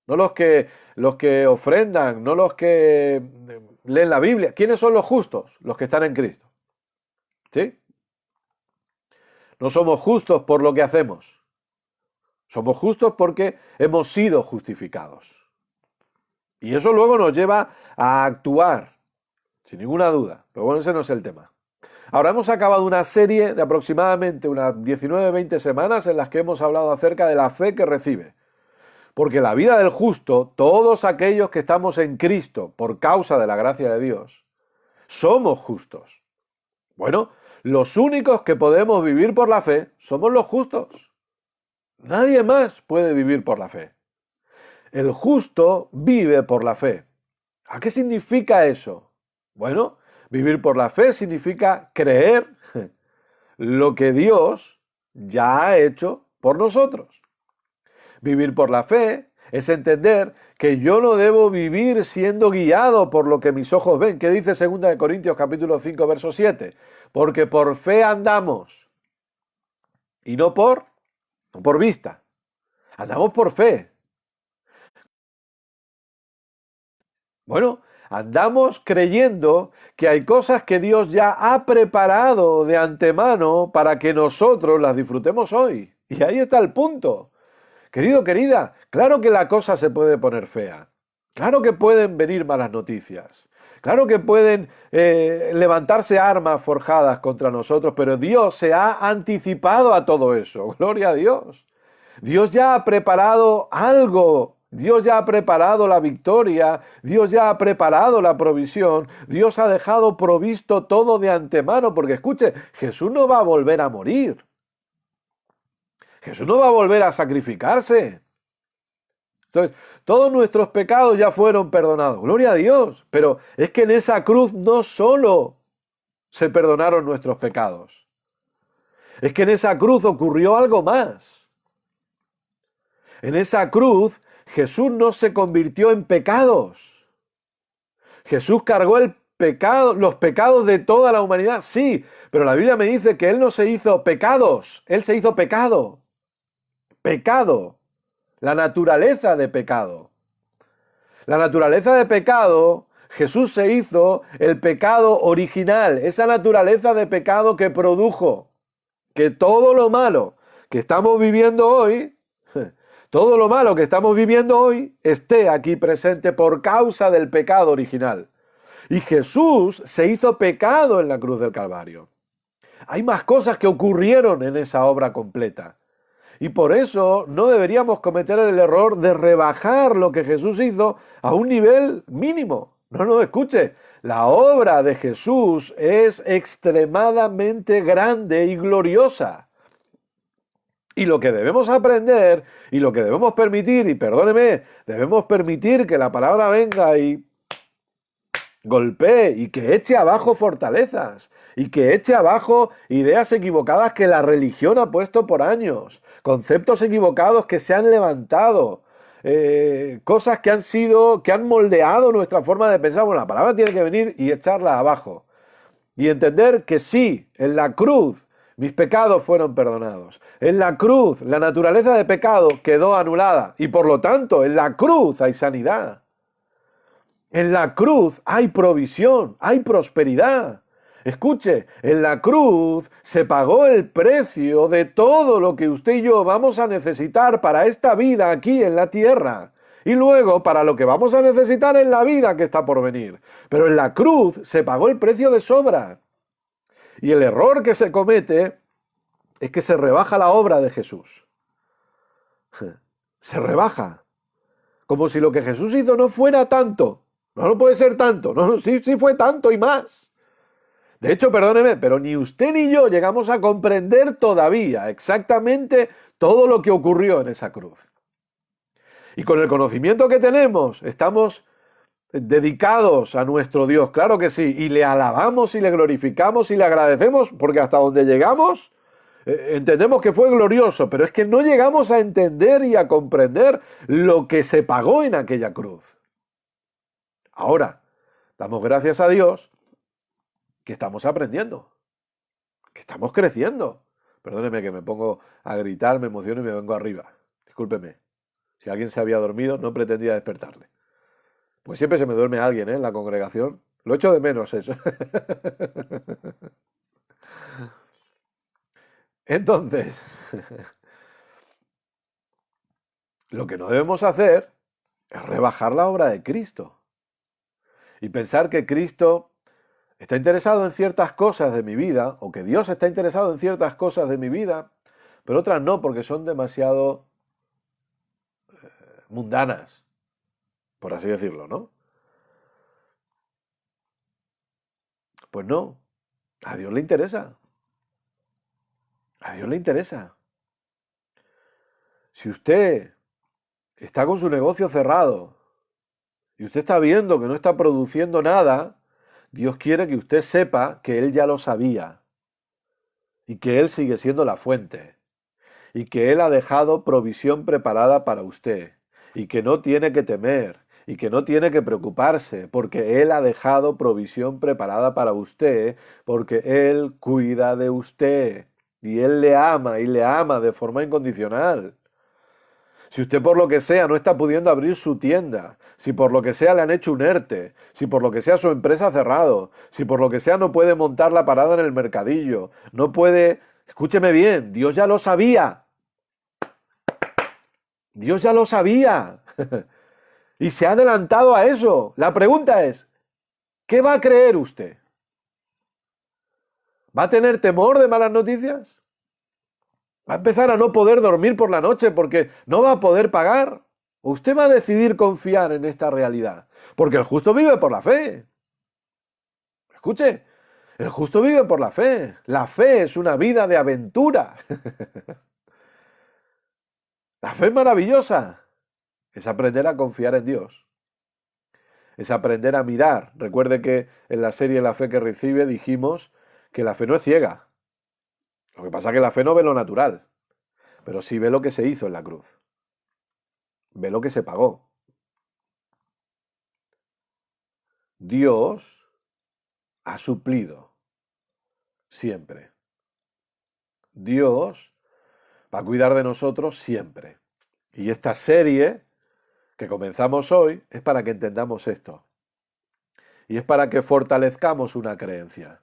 A: no los que ofrendan, no los que leen la Biblia. ¿Quiénes son los justos? Los que están en Cristo. ¿Sí? No somos justos por lo que hacemos. Somos justos porque hemos sido justificados. Y eso luego nos lleva a actuar, sin ninguna duda. Pero bueno, ese no es el tema. Ahora hemos acabado una serie de aproximadamente unas 19-20 semanas en las que hemos hablado acerca de la fe que recibe. Porque la vida del justo, todos aquellos que estamos en Cristo por causa de la gracia de Dios, somos justos. Bueno, los únicos que podemos vivir por la fe somos los justos. Nadie más puede vivir por la fe. El justo vive por la fe. ¿A qué significa eso? Bueno, vivir por la fe significa creer lo que Dios ya ha hecho por nosotros. Vivir por la fe es entender que yo no debo vivir siendo guiado por lo que mis ojos ven. ¿Qué dice 2 Corintios capítulo 5, verso 7? Porque por fe andamos y no por vista. Andamos por fe. Bueno, andamos creyendo que hay cosas que Dios ya ha preparado de antemano para que nosotros las disfrutemos hoy. Y ahí está el punto. Querido, querida, claro que la cosa se puede poner fea. Claro que pueden venir malas noticias. Claro que pueden levantarse armas forjadas contra nosotros, pero Dios se ha anticipado a todo eso. Gloria a Dios. Dios ya ha preparado algo. Dios ya ha preparado la victoria. Dios ya ha preparado la provisión. Dios ha dejado provisto todo de antemano, porque escuche, Jesús no va a volver a morir. Jesús no va a volver a sacrificarse. Entonces, todos nuestros pecados ya fueron perdonados. Gloria a Dios. Pero es que en esa cruz no solo se perdonaron nuestros pecados. Es que en esa cruz ocurrió algo más. En esa cruz Jesús no se convirtió en pecados. Jesús cargó el pecado, los pecados de toda la humanidad. Sí, pero la Biblia me dice que Él no se hizo pecados. Él se hizo pecado. Pecado, la naturaleza de pecado. La naturaleza de pecado, Jesús se hizo el pecado original, esa naturaleza de pecado que produjo que todo lo malo que estamos viviendo hoy, todo lo malo que estamos viviendo hoy esté aquí presente por causa del pecado original. Y Jesús se hizo pecado en la cruz del Calvario. Hay más cosas que ocurrieron en esa obra completa. Y por eso no deberíamos cometer el error de rebajar lo que Jesús hizo a un nivel mínimo. No, escuche, la obra de Jesús es extremadamente grande y gloriosa. Y lo que debemos aprender y lo que debemos permitir, y perdóneme, debemos permitir que la palabra venga y golpee y que eche abajo fortalezas y que eche abajo ideas equivocadas que la religión ha puesto por años. Conceptos equivocados que se han levantado, cosas que han moldeado nuestra forma de pensar. Bueno, la palabra tiene que venir y echarla abajo. Y entender que sí, en la cruz mis pecados fueron perdonados. En la cruz la naturaleza de pecado quedó anulada. Y por lo tanto, en la cruz hay sanidad. En la cruz hay provisión, hay prosperidad. Escuche, en la cruz se pagó el precio de todo lo que usted y yo vamos a necesitar para esta vida aquí en la tierra. Y luego para lo que vamos a necesitar en la vida que está por venir. Pero en la cruz se pagó el precio de sobra. Y el error que se comete es que se rebaja la obra de Jesús. Se rebaja. Como si lo que Jesús hizo no fuera tanto. No puede ser tanto. No, sí fue tanto y más. De hecho, perdóneme, pero ni usted ni yo llegamos a comprender todavía exactamente todo lo que ocurrió en esa cruz. Y con el conocimiento que tenemos, estamos dedicados a nuestro Dios, claro que sí, y le alabamos y le glorificamos y le agradecemos, porque hasta donde llegamos, entendemos que fue glorioso, pero es que no llegamos a entender y a comprender lo que se pagó en aquella cruz. Ahora, damos gracias a Dios que estamos aprendiendo, que estamos creciendo. Perdóneme que me pongo a gritar, me emociono y me vengo arriba. Discúlpeme. Si alguien se había dormido, no pretendía despertarle. Pues siempre se me duerme alguien, ¿eh? En la congregación. Lo echo de menos eso. Entonces, lo que no debemos hacer es rebajar la obra de Cristo y pensar que Cristo está interesado en ciertas cosas de mi vida, o que Dios está interesado en ciertas cosas de mi vida, pero otras no, porque son demasiado mundanas, por así decirlo, ¿no? Pues no, a Dios le interesa, a Dios le interesa. Si usted está con su negocio cerrado y usted está viendo que no está produciendo nada, Dios quiere que usted sepa que Él ya lo sabía y que Él sigue siendo la fuente y que Él ha dejado provisión preparada para usted y que no tiene que temer y que no tiene que preocuparse porque Él ha dejado provisión preparada para usted porque Él cuida de usted y Él le ama y le ama de forma incondicional. Si usted por lo que sea no está pudiendo abrir su tienda, si por lo que sea le han hecho un ERTE, si por lo que sea su empresa ha cerrado, si por lo que sea no puede montar la parada en el mercadillo, no puede... Escúcheme bien, Dios ya lo sabía. Dios ya lo sabía. Y se ha adelantado a eso. La pregunta es, ¿qué va a creer usted? ¿Va a tener temor de malas noticias? ¿Va a empezar a no poder dormir por la noche porque no va a poder pagar? ¿O usted va a decidir confiar en esta realidad? Porque el justo vive por la fe. Escuche, el justo vive por la fe. La fe es una vida de aventura. La fe es maravillosa. Es aprender a confiar en Dios. Es aprender a mirar. Recuerde que en la serie La fe que recibe dijimos que la fe no es ciega. Lo que pasa es que la fe no ve lo natural, pero sí ve lo que se hizo en la cruz. Ve lo que se pagó. Dios ha suplido siempre. Dios va a cuidar de nosotros siempre. Y esta serie que comenzamos hoy es para que entendamos esto. Y es para que fortalezcamos una creencia.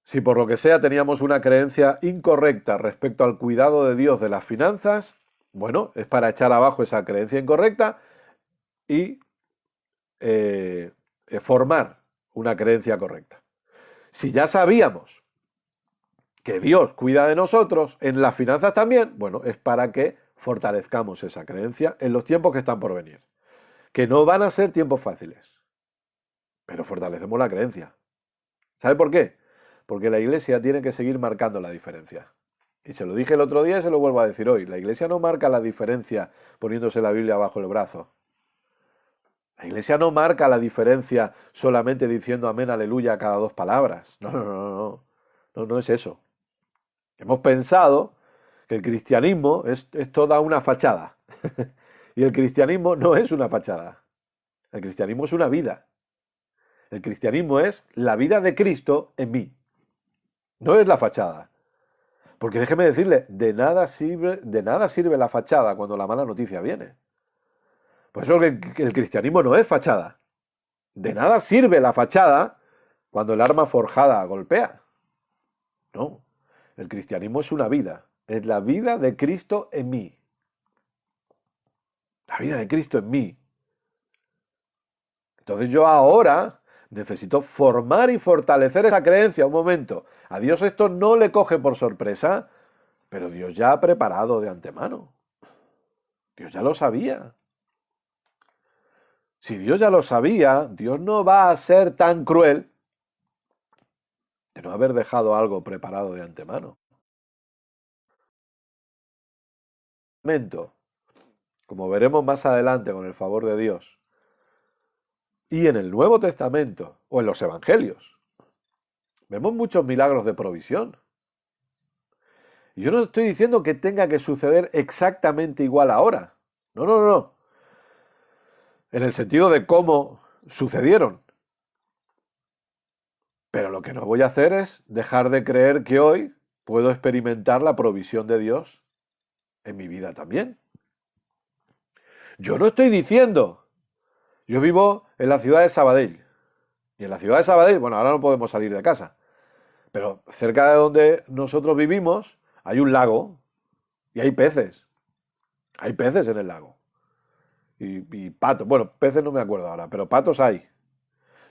A: Si por lo que sea teníamos una creencia incorrecta respecto al cuidado de Dios de las finanzas, bueno, es para echar abajo esa creencia incorrecta y formar una creencia correcta. Si ya sabíamos que Dios cuida de nosotros, en las finanzas también, bueno, es para que fortalezcamos esa creencia en los tiempos que están por venir. Que no van a ser tiempos fáciles, pero fortalecemos la creencia. ¿Sabe por qué? Porque la iglesia tiene que seguir marcando la diferencia. Y se lo dije el otro día y se lo vuelvo a decir hoy. La iglesia no marca la diferencia poniéndose la Biblia bajo el brazo. La iglesia no marca la diferencia solamente diciendo amén, aleluya cada dos palabras. No, no, no, no. No, no es eso. Hemos pensado que el cristianismo es toda una fachada. Y el cristianismo no es una fachada. El cristianismo es una vida. El cristianismo es la vida de Cristo en mí. No es la fachada. Porque déjeme decirle, de nada sirve la fachada cuando la mala noticia viene. Por eso el cristianismo no es fachada. De nada sirve la fachada cuando el arma forjada golpea. No. El cristianismo es una vida. Es la vida de Cristo en mí. La vida de Cristo en mí. Entonces yo ahora necesito formar y fortalecer esa creencia. Un momento. A Dios esto no le coge por sorpresa, pero Dios ya ha preparado de antemano. Dios ya lo sabía. Si Dios ya lo sabía, Dios no va a ser tan cruel de no haber dejado algo preparado de antemano. Como veremos más adelante con el favor de Dios, y en el Nuevo Testamento o en los Evangelios, vemos muchos milagros de provisión. Y yo no estoy diciendo que tenga que suceder exactamente igual ahora. No, no, no. En el sentido de cómo sucedieron. Pero lo que no voy a hacer es dejar de creer que hoy puedo experimentar la provisión de Dios en mi vida también. Yo no estoy diciendo, yo vivo en la ciudad de Sabadell. Y en la ciudad de Sabadell, bueno, ahora no podemos salir de casa, pero cerca de donde nosotros vivimos hay un lago y hay peces. Hay peces en el lago. Y patos. Bueno, peces no me acuerdo ahora, pero patos hay.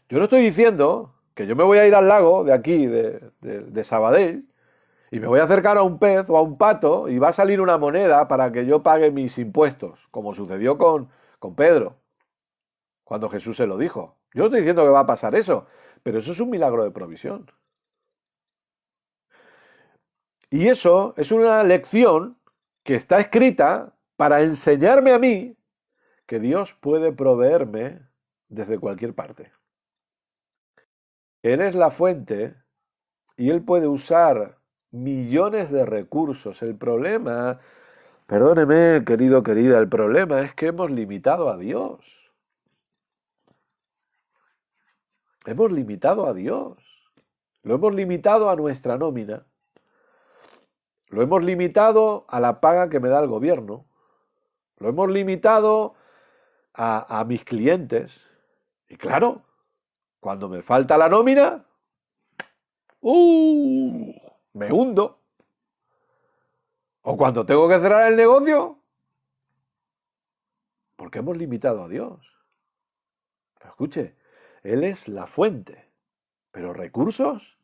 A: Yo no estoy diciendo que yo me voy a ir al lago de aquí, de Sabadell, y me voy a acercar a un pez o a un pato y va a salir una moneda para que yo pague mis impuestos, como sucedió con Pedro, cuando Jesús se lo dijo. Yo no estoy diciendo que va a pasar eso, pero eso es un milagro de provisión. Y eso es una lección que está escrita para enseñarme a mí que Dios puede proveerme desde cualquier parte. Él es la fuente y Él puede usar millones de recursos. El problema, perdóneme, querido, querida, el problema es que hemos limitado a Dios. Hemos limitado a Dios. Lo hemos limitado a nuestra nómina. Lo hemos limitado a la paga que me da el gobierno. Lo hemos limitado a mis clientes. Y claro, cuando me falta la nómina, me hundo. O cuando tengo que cerrar el negocio, porque hemos limitado a Dios. Pero escuche, Él es la fuente. Pero recursos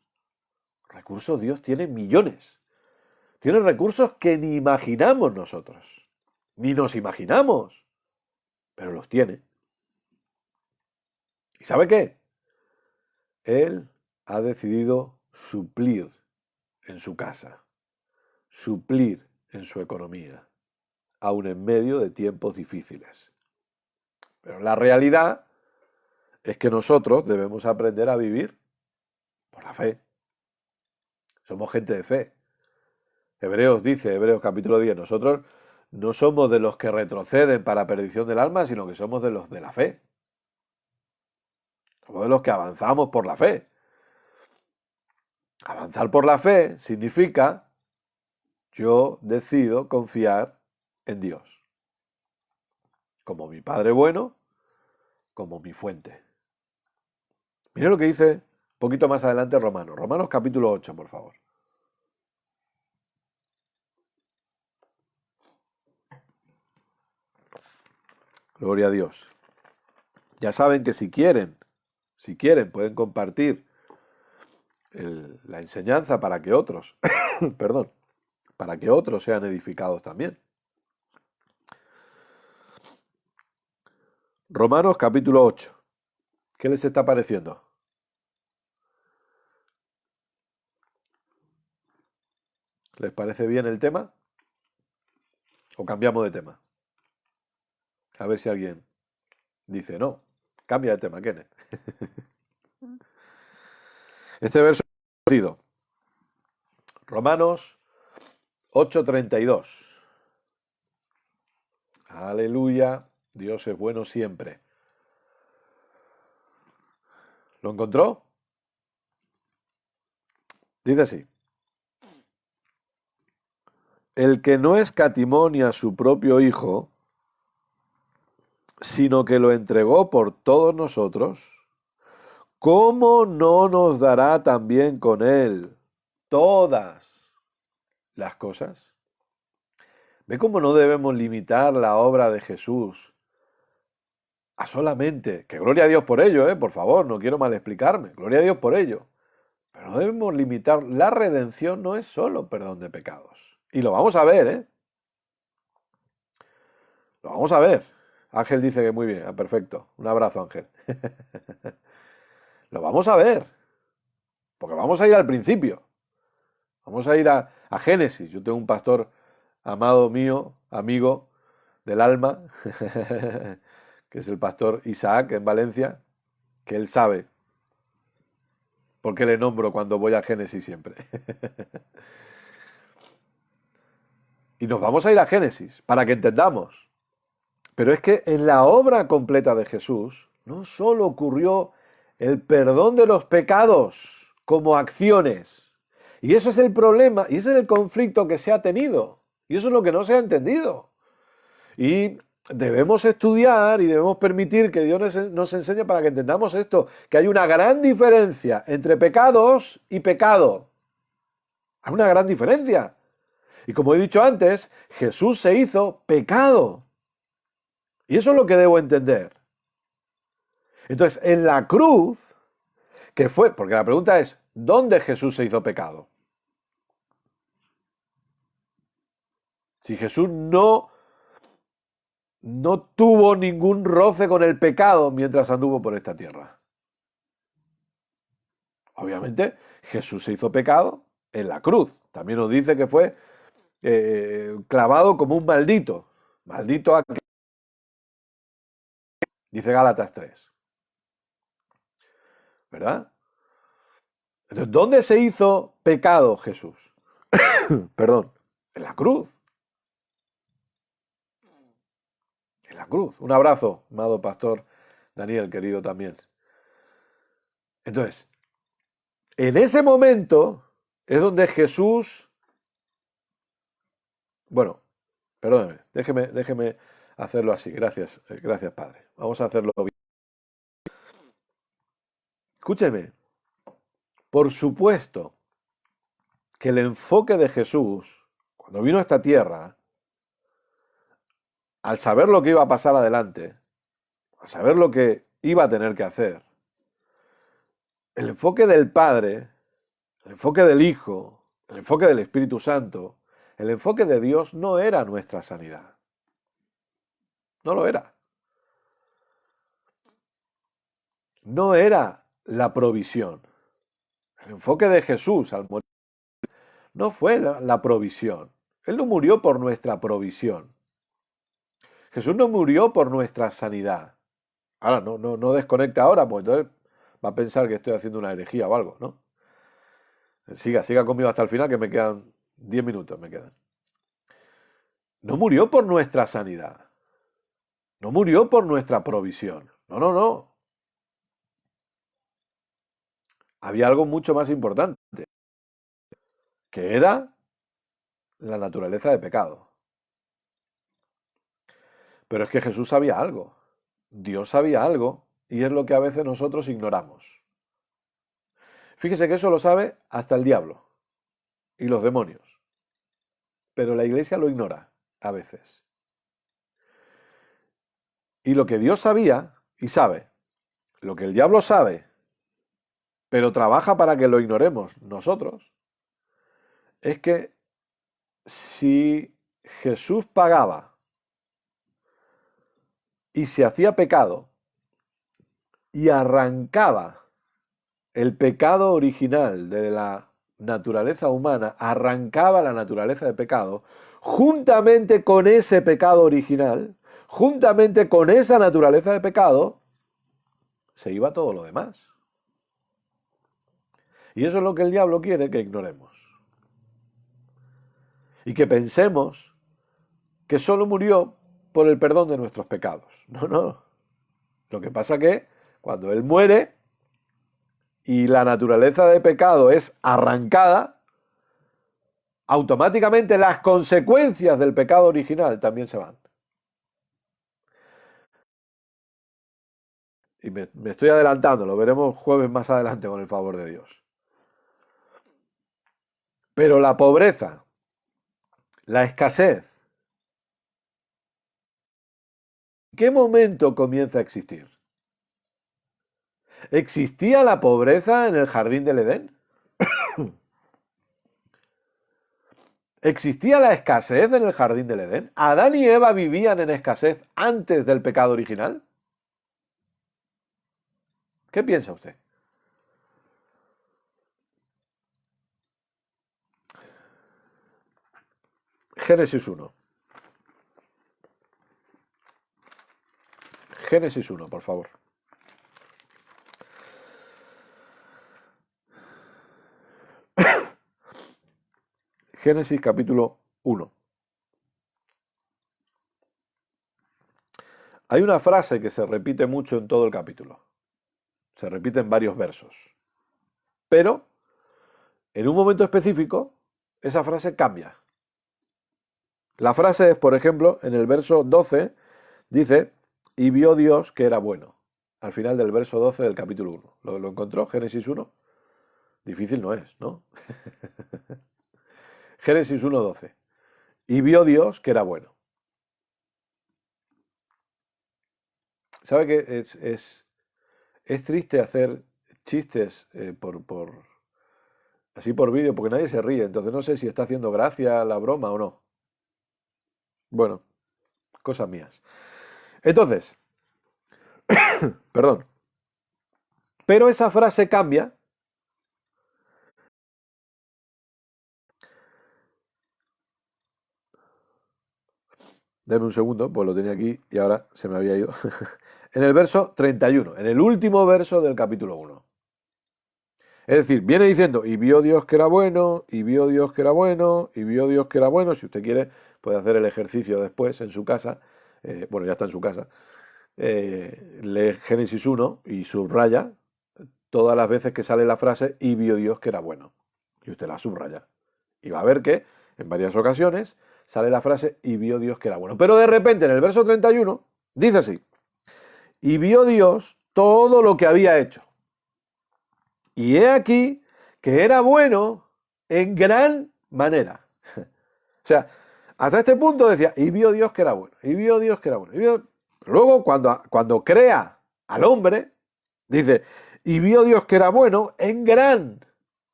A: Dios tiene millones. Tiene recursos que ni imaginamos nosotros. Ni nos imaginamos. Pero los tiene. ¿Y sabe qué? Él ha decidido suplir en su casa. Suplir en su economía. Aun en medio de tiempos difíciles. Pero la realidad es que nosotros debemos aprender a vivir por la fe. Somos gente de fe. Hebreos dice, Hebreos capítulo 10, nosotros no somos de los que retroceden para perdición del alma, sino que somos de los de la fe. Somos de los que avanzamos por la fe. Avanzar por la fe significa yo decido confiar en Dios. Como mi Padre bueno, como mi fuente. Mire lo que dice un poquito más adelante Romanos. Romanos capítulo 8, por favor. Gloria a Dios. Ya saben que si quieren, pueden compartir la enseñanza para que otros, perdón, para que otros sean edificados también. Romanos capítulo 8. ¿Qué les está pareciendo? ¿Les parece bien el tema? ¿O cambiamos de tema? A ver si alguien dice, no, cambia de tema, Kenneth. Este verso es conocido. Romanos 8:32. Aleluya, Dios es bueno siempre. ¿Lo encontró? Dice así. El que no escatimó ni a su propio Hijo, sino que lo entregó por todos nosotros, ¿cómo no nos dará también con Él todas las cosas? ¿Ve cómo no debemos limitar la obra de Jesús a solamente, que gloria a Dios por ello, por favor, no quiero mal explicarme, gloria a Dios por ello, pero no debemos limitar, la redención no es solo perdón de pecados. Y lo vamos a ver, Lo vamos a ver. Ángel dice que muy bien, perfecto. Un abrazo, Ángel. Lo vamos a ver. Porque vamos a ir al principio. Vamos a ir a Génesis. Yo tengo un pastor amado mío, amigo del alma, que es el pastor Isaac en Valencia, que él sabe por qué le nombro cuando voy a Génesis siempre. Y nos vamos a ir a Génesis para que entendamos. Pero es que en la obra completa de Jesús no solo ocurrió el perdón de los pecados, como acciones. Y eso es el problema, y ese es el conflicto que se ha tenido. Y eso es lo que no se ha entendido. Y debemos estudiar y debemos permitir que Dios nos enseñe para que entendamos esto, que hay una gran diferencia entre pecados y pecado. Hay una gran diferencia. Y como he dicho antes, Jesús se hizo pecado. Y eso es lo que debo entender. Entonces, en la cruz, que fue, porque la pregunta es, ¿dónde Jesús se hizo pecado? Si Jesús no tuvo ningún roce con el pecado mientras anduvo por esta tierra. Obviamente, Jesús se hizo pecado en la cruz. También nos dice que fue clavado como un maldito. Maldito aquel, dice Gálatas 3. ¿Verdad? Entonces, ¿dónde se hizo pecado Jesús? Perdón, en la cruz. En la cruz. Un abrazo, amado pastor Daniel, querido también. Entonces, en ese momento es donde Jesús, bueno, perdóneme, déjeme hacerlo así. Gracias, gracias, Padre. Vamos a hacerlo bien. Escúcheme, por supuesto que el enfoque de Jesús, cuando vino a esta tierra, al saber lo que iba a pasar adelante, al saber lo que iba a tener que hacer, el enfoque del Padre, el enfoque del Hijo, el enfoque del Espíritu Santo, el enfoque de Dios no era nuestra sanidad. No lo era. No era la provisión. El enfoque de Jesús al morir no fue la provisión. Él no murió por nuestra provisión. Jesús no murió por nuestra sanidad. Ahora, no desconecte ahora, pues entonces va a pensar que estoy haciendo una herejía o algo, ¿no? Siga conmigo hasta el final, que me quedan 10 minutos, me quedan. No murió por nuestra sanidad. No murió por nuestra provisión. No. Había algo mucho más importante, que era la naturaleza de pecado. Pero es que Jesús sabía algo. Dios sabía algo, y es lo que a veces nosotros ignoramos. Fíjese que eso lo sabe hasta el diablo y los demonios. Pero la iglesia lo ignora a veces. Y lo que Dios sabía y sabe, lo que el diablo sabe, pero trabaja para que lo ignoremos nosotros, es que si Jesús pagaba y se hacía pecado y arrancaba el pecado original de la naturaleza humana, arrancaba la naturaleza de pecado, juntamente con ese pecado original, juntamente con esa naturaleza de pecado, se iba todo lo demás. Y eso es lo que el diablo quiere que ignoremos. Y que pensemos que solo murió por el perdón de nuestros pecados. No. Lo que pasa que cuando él muere y la naturaleza de pecado es arrancada, automáticamente las consecuencias del pecado original también se van. Y me estoy adelantando, lo veremos jueves más adelante con el favor de Dios. Pero la pobreza, la escasez, ¿en qué momento comienza a existir? ¿Existía la pobreza en el jardín del Edén? ¿Existía la escasez en el jardín del Edén? ¿Adán y Eva vivían en escasez antes del pecado original? ¿Qué piensa usted? Génesis 1. Génesis 1, por favor. Génesis capítulo 1. Hay una frase que se repite mucho en todo el capítulo. Se repite en varios versos. Pero en un momento específico, esa frase cambia. La frase es, por ejemplo, en el verso 12, dice, y vio Dios que era bueno. Al final del verso 12 del capítulo 1. ¿Lo encontró? Génesis 1. Difícil no es, ¿no? Génesis 1:12. Y vio Dios que era bueno. ¿Sabe que es triste hacer chistes así por vídeo? Porque nadie se ríe. Entonces no sé si está haciendo gracia la broma o no. Bueno, cosas mías. Entonces, perdón. Pero esa frase cambia. Deme un segundo, pues lo tenía aquí y ahora se me había ido. En el verso 31, en el último verso del capítulo 1. Es decir, viene diciendo, y vio Dios que era bueno, y vio Dios que era bueno, y vio Dios que era bueno. Si usted quiere, puede hacer el ejercicio después en su casa. Bueno, ya está en su casa. Lee Génesis 1 y subraya todas las veces que sale la frase, y vio Dios que era bueno. Y usted la subraya. Y va a ver que en varias ocasiones sale la frase, y vio Dios que era bueno. Pero de repente en el verso 31 dice así, y vio Dios todo lo que había hecho. Y he aquí que era bueno en gran manera. O sea, hasta este punto decía, y vio Dios que era bueno, y vio Dios que era bueno. Luego, cuando crea al hombre, dice, y vio Dios que era bueno en gran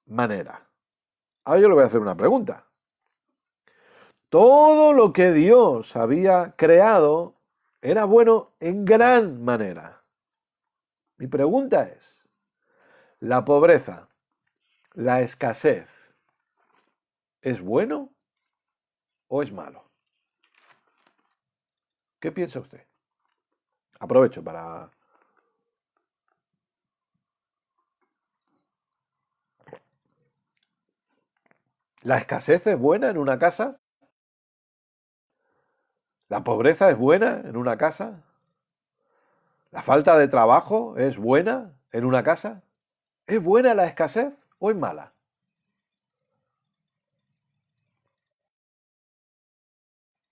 A: manera. Ahora yo le voy a hacer una pregunta. Todo lo que Dios había creado era bueno en gran manera. Mi pregunta es, ¿la pobreza, la escasez, es bueno o es malo? ¿Qué piensa usted? Aprovecho para... ¿La escasez es buena en una casa? ¿La pobreza es buena en una casa? ¿La falta de trabajo es buena en una casa? ¿Es buena la escasez o es mala?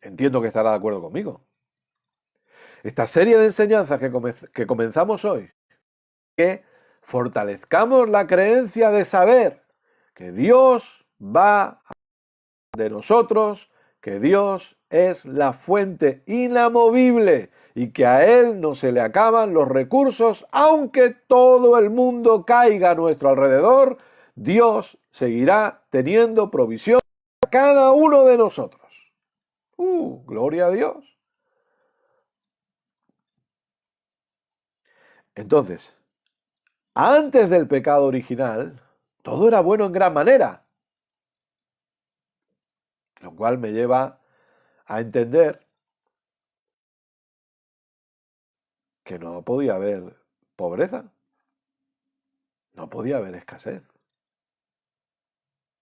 A: Entiendo que estará de acuerdo conmigo. Esta serie de enseñanzas que comenzamos hoy, que fortalezcamos la creencia de saber que Dios va de nosotros, que Dios es la fuente inamovible y que a Él no se le acaban los recursos, aunque todo el mundo caiga a nuestro alrededor, Dios seguirá teniendo provisión para cada uno de nosotros. Gloria a Dios. Entonces, antes del pecado original, todo era bueno en gran manera, lo cual me lleva a entender que no podía haber pobreza, no podía haber escasez,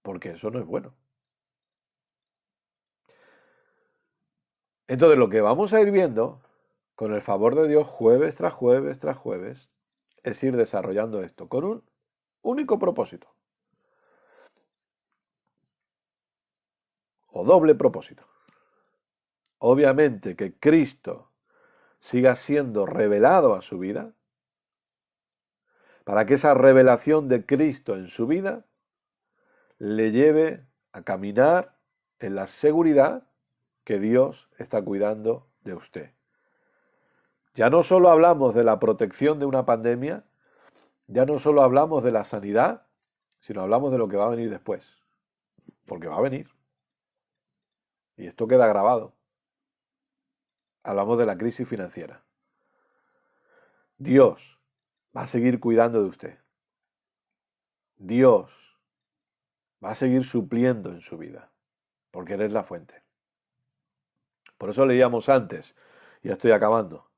A: porque eso no es bueno. Entonces lo que vamos a ir viendo, con el favor de Dios, jueves tras jueves tras jueves, es ir desarrollando esto con un único propósito, o doble propósito. Obviamente que Cristo siga siendo revelado a su vida, para que esa revelación de Cristo en su vida le lleve a caminar en la seguridad que Dios está cuidando de usted. Ya no solo hablamos de la protección de una pandemia, ya no solo hablamos de la sanidad, sino hablamos de lo que va a venir después. Porque va a venir. Y esto queda grabado. Hablamos de la crisis financiera. Dios va a seguir cuidando de usted. Dios va a seguir supliendo en su vida. Porque eres la fuente. Por eso leíamos antes, y ya estoy acabando,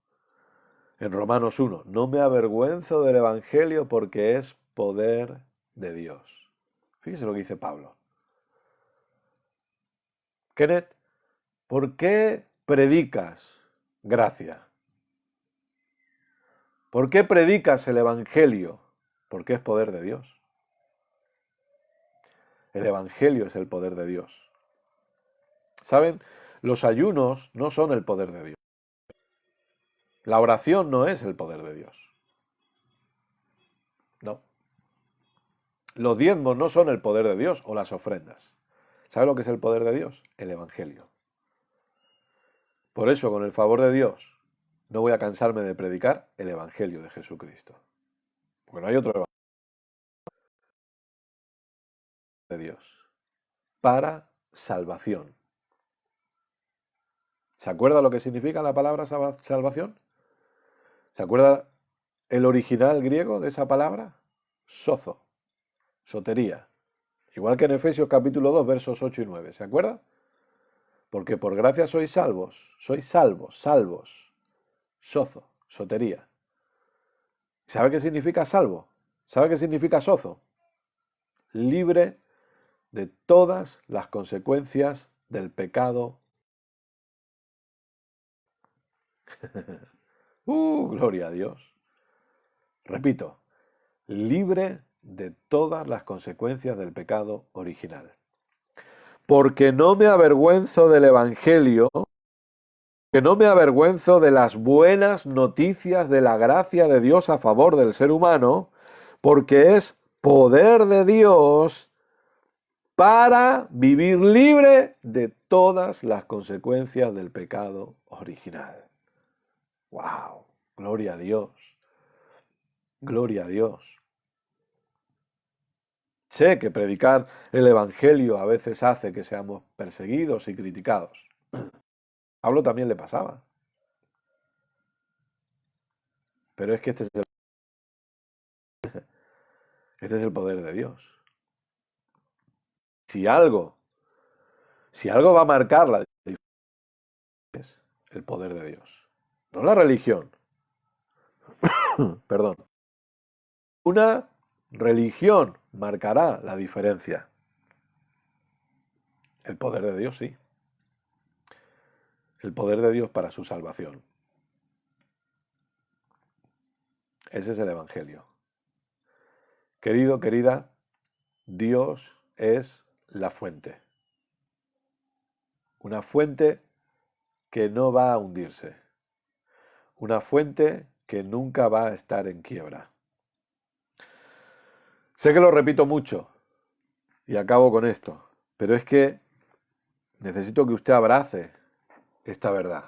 A: en Romanos 1, no me avergüenzo del Evangelio porque es poder de Dios. Fíjese lo que dice Pablo. Kenneth, ¿por qué predicas gracia? ¿Por qué predicas el Evangelio? Porque es poder de Dios. El Evangelio es el poder de Dios. ¿Saben? Los ayunos no son el poder de Dios. La oración no es el poder de Dios. No. Los diezmos no son el poder de Dios o las ofrendas. ¿Sabe lo que es el poder de Dios? El Evangelio. Por eso, con el favor de Dios, no voy a cansarme de predicar el Evangelio de Jesucristo. Porque no hay otro Evangelio de Dios. Para salvación. ¿Se acuerda lo que significa la palabra salvación? ¿Se acuerda el original griego de esa palabra? Sozo, sotería. Igual que en Efesios capítulo 2, versos 8 y 9. ¿Se acuerda? Porque por gracia sois salvos, salvos. Sozo, sotería. ¿Sabe qué significa salvo? ¿Sabe qué significa sozo? Libre de todas las consecuencias del pecado. Gloria a Dios. Repito, libre de todas las consecuencias del pecado original. Porque no me avergüenzo del Evangelio, que no me avergüenzo de las buenas noticias de la gracia de Dios a favor del ser humano, porque es poder de Dios para vivir libre de todas las consecuencias del pecado original. ¡Wow! Gloria a Dios. Gloria a Dios. Sé que predicar el Evangelio a veces hace que seamos perseguidos y criticados. A Pablo también le pasaba. Pero es que este es el poder de Dios. Si algo va a marcar la diferencia, es el poder de Dios. No la religión. Perdón. Una religión marcará la diferencia. El poder de Dios, sí. El poder de Dios para su salvación. Ese es el Evangelio. Querido, querida, Dios es la fuente. Una fuente que no va a hundirse. Una fuente que nunca va a estar en quiebra. Sé que lo repito mucho y acabo con esto, pero es que necesito que usted abrace esta verdad.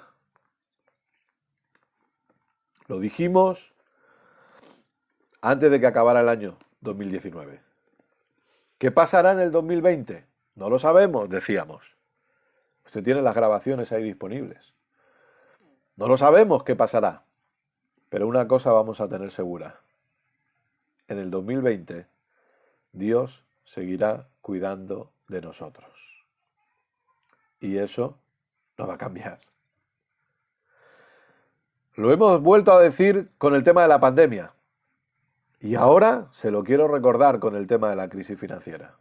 A: Lo dijimos antes de que acabara el año 2019. ¿Qué pasará en el 2020? No lo sabemos, decíamos. Usted tiene las grabaciones ahí disponibles. No lo sabemos qué pasará, pero una cosa vamos a tener segura. En el 2020, Dios seguirá cuidando de nosotros. Y eso no va a cambiar. Lo hemos vuelto a decir con el tema de la pandemia. Y ahora se lo quiero recordar con el tema de la crisis financiera.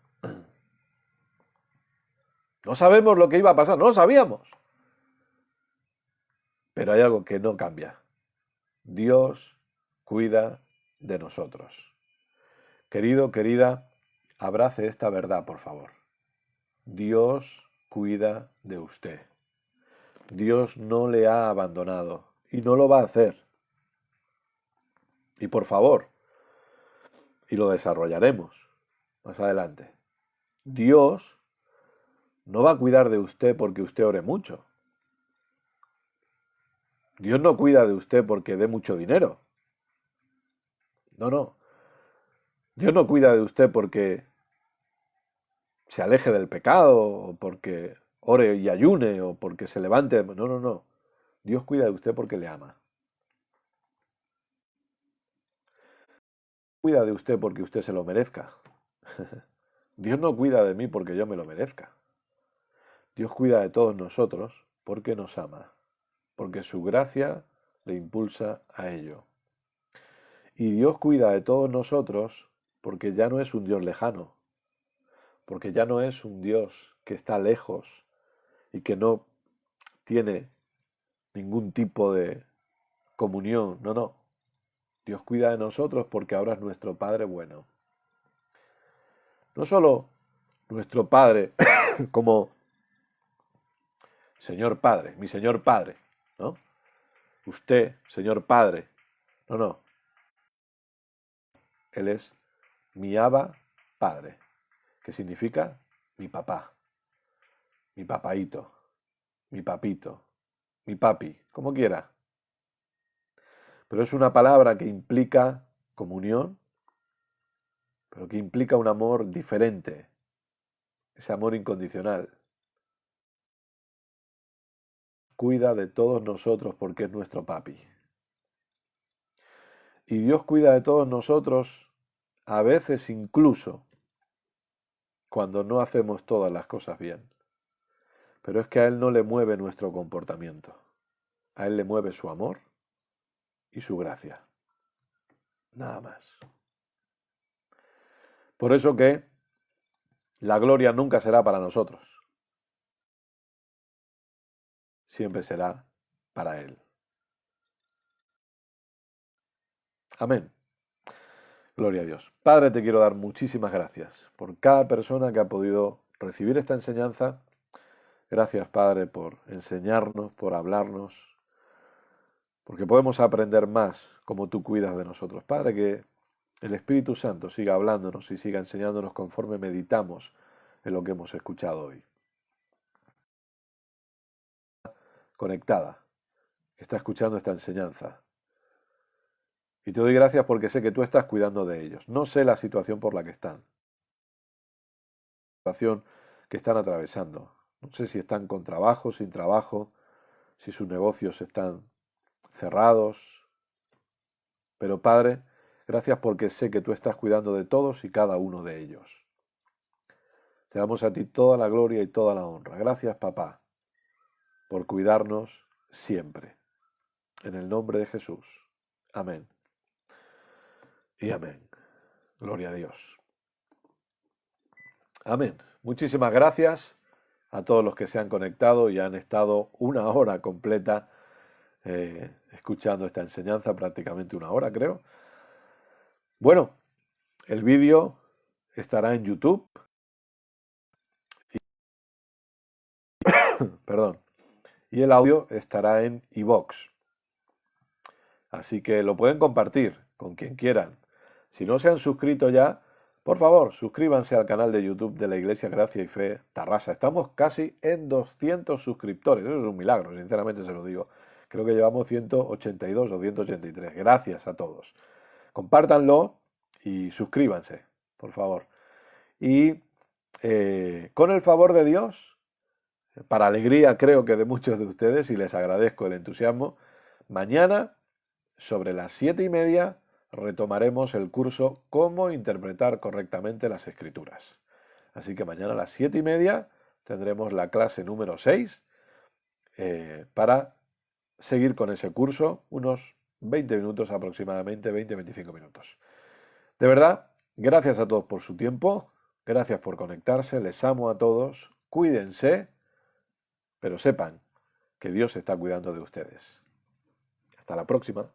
A: No sabemos lo que iba a pasar, no lo sabíamos. Pero hay algo que no cambia. Dios cuida de nosotros. Querido, querida, abrace esta verdad, por favor. Dios cuida de usted. Dios no le ha abandonado y no lo va a hacer. Y por favor, y lo desarrollaremos más adelante, Dios no va a cuidar de usted porque usted ore mucho. Dios no cuida de usted porque dé mucho dinero. No, no. Dios no cuida de usted porque se aleje del pecado, o porque ore y ayune, o porque se levante. No, no, no. Dios cuida de usted porque le ama. Cuida de usted porque usted se lo merezca. Dios no cuida de mí porque yo me lo merezca. Dios cuida de todos nosotros porque nos ama, porque su gracia le impulsa a ello. Y Dios cuida de todos nosotros porque ya no es un Dios lejano, porque ya no es un Dios que está lejos y que no tiene ningún tipo de comunión. No, no. Dios cuida de nosotros porque ahora es nuestro Padre bueno. No solo nuestro Padre como Señor Padre, mi Señor Padre, ¿no? Usted, Señor Padre. No, no. Él es mi Abba Padre, que significa mi papá, mi papaíto, mi papito, mi papi, como quiera. Pero es una palabra que implica comunión, pero que implica un amor diferente, ese amor incondicional. Cuida de todos nosotros porque es nuestro papi. Y Dios cuida de todos nosotros, a veces incluso cuando no hacemos todas las cosas bien. Pero es que a Él no le mueve nuestro comportamiento. A Él le mueve su amor y su gracia. Nada más. Por eso que la gloria nunca será para nosotros. Siempre será para Él. Amén. Gloria a Dios. Padre, te quiero dar muchísimas gracias por cada persona que ha podido recibir esta enseñanza. Gracias, Padre, por enseñarnos, por hablarnos, porque podemos aprender más como tú cuidas de nosotros. Padre, que el Espíritu Santo siga hablándonos y siga enseñándonos conforme meditamos en lo que hemos escuchado hoy. Conectada, que está escuchando esta enseñanza. Y te doy gracias porque sé que tú estás cuidando de ellos. No sé la situación por la que están. La situación que están atravesando. No sé si están con trabajo, sin trabajo, si sus negocios están cerrados. Pero Padre, gracias porque sé que tú estás cuidando de todos y cada uno de ellos. Te damos a ti toda la gloria y toda la honra. Gracias, papá, por cuidarnos siempre. En el nombre de Jesús. Amén. Y amén. Gloria a Dios. Amén. Muchísimas gracias a todos los que se han conectado y han estado una hora completa escuchando esta enseñanza, prácticamente una hora creo. Bueno, el vídeo estará en YouTube. Perdón. Y el audio estará en iVoox. Así que lo pueden compartir con quien quieran. Si no se han suscrito ya, por favor, suscríbanse al canal de YouTube de la Iglesia Gracia y Fe Tarrasa. Estamos casi en 200 suscriptores. Eso es un milagro, sinceramente se lo digo. Creo que llevamos 182 o 183. Gracias a todos. Compártanlo y suscríbanse, por favor. Y con el favor de Dios, para alegría creo que de muchos de ustedes, y les agradezco el entusiasmo, mañana sobre las 7:30 retomaremos el curso Cómo interpretar correctamente las Escrituras. Así que mañana a las 7:30 tendremos la clase número 6 para seguir con ese curso, unos 20 minutos aproximadamente, 20-25 minutos. De verdad, gracias a todos por su tiempo, gracias por conectarse, les amo a todos, cuídense, pero sepan que Dios está cuidando de ustedes. Hasta la próxima.